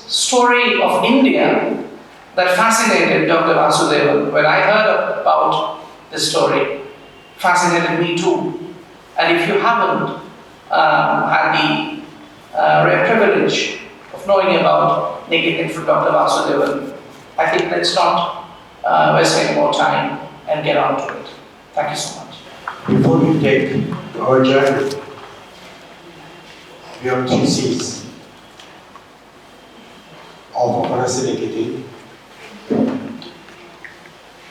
story of India that fascinated Dr. Vasudevan. When I heard about this story, fascinated me too. And if you haven't had the rare privilege of knowing about Nikitin from Dr. Vasudevan, I think let's not waste any more time and get on to it. Thank you so much. Before we take our journey beyond 3 seas of Afanasii Nikitin,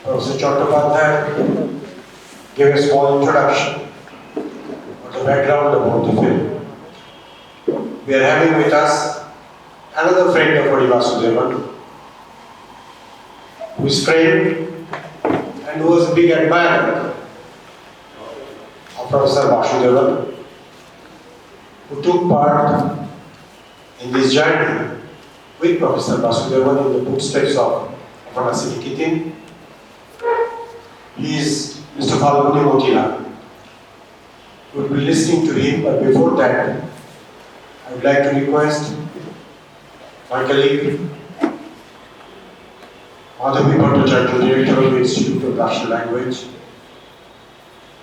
Professor Chattopadhyay gave a small introduction of the background about the film. We are having with us another friend of Vasudevan, who is friend and who was a big admirer of Professor Vasudevan, who took part in this journey with Professor Vasudevan in the Footsteps of Afanasii Nikitin. He is Mr. Falguni Motila. We will be listening to him, but before that, I would like to request my colleague, Madhavi Bhattacharya, Director of the Institute of Russian Language,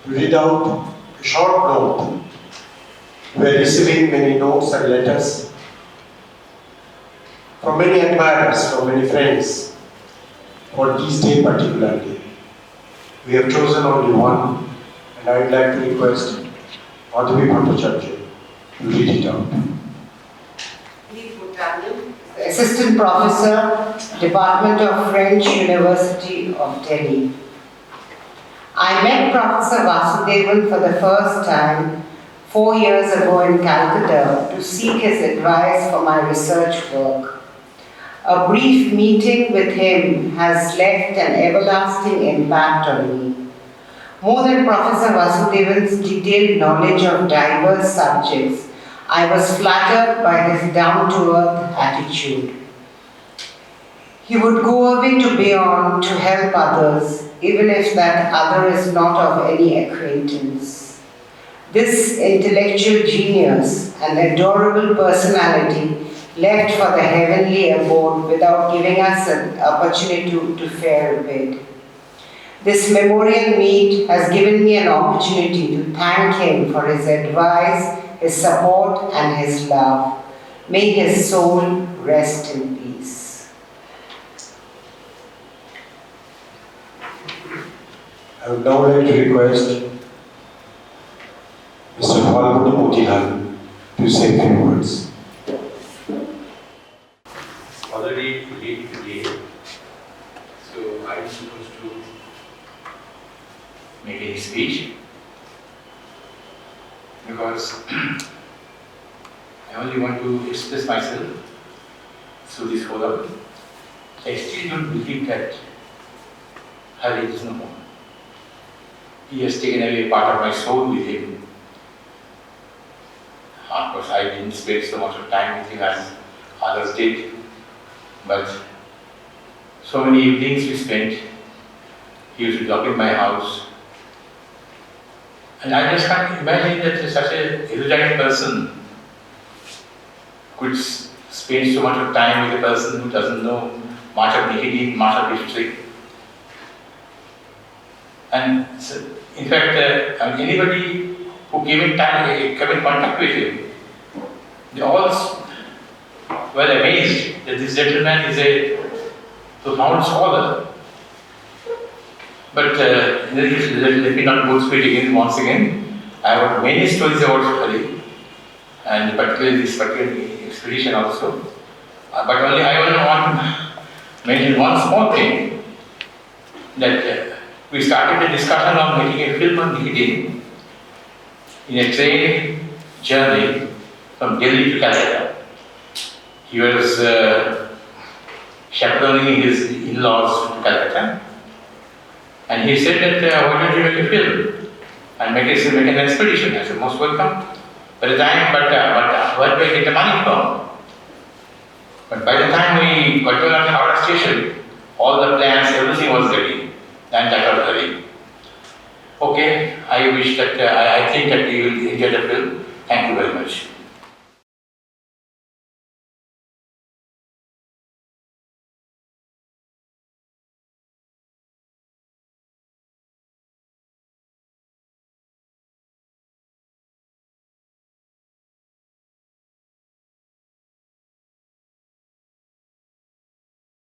to read out a short note. We are receiving many notes and letters from many admirers, from many friends, for this day particularly. We have chosen only one, and I would like to request Madhavi Bhattacharya to read it out. Assistant Professor, Department of French, University of Delhi. I met Professor Vasudevan for the first time 4 years ago in Calcutta to seek his advice for my research work. A brief meeting with him has left an everlasting impact on me. More than Professor Vasudevan's detailed knowledge of diverse subjects, I was flattered by his down-to-earth attitude. He would go away to beyond to help others, even if that other is not of any acquaintance. This intellectual genius and adorable personality left for the heavenly abode without giving us an opportunity to fare a bit. This memorial meet has given me an opportunity to thank him for his advice, his support, and his love. May his soul rest in peace. I would now like to request Mr. Bhalguni Motilal to say a few words. Already late today, so I was supposed to make a speech because I only want to express myself through this forum. I still don't believe that Hari is no more. He has taken away part of my soul with him. Of course, I didn't spend so much of time with him as others did, but so many evenings we spent. He used to drop in my house. And I just can't imagine that such a erudite person could spend so much of time with a person who doesn't know much of Nikitin, much of history. And so, in fact, anybody who came in contact with him, they all were amazed that this gentleman is a profound scholar. But let me not go through it again once again. I have many stories about Hari, and particularly this particular expedition also. But only I only want to mention one small thing, that we started a discussion of making a film on Nikitin in a train journey from Delhi to Calcutta. He was chaperoning his in-laws to Calcutta, and he said that why don't you make a film and make an expedition? I said, most welcome. By the time, but where do I get the money from? But by the time we got to the Howrah station, all the plans, everything was ready, and that was ready. Okay, I wish that I think that you will enjoy the film. Thank you very much.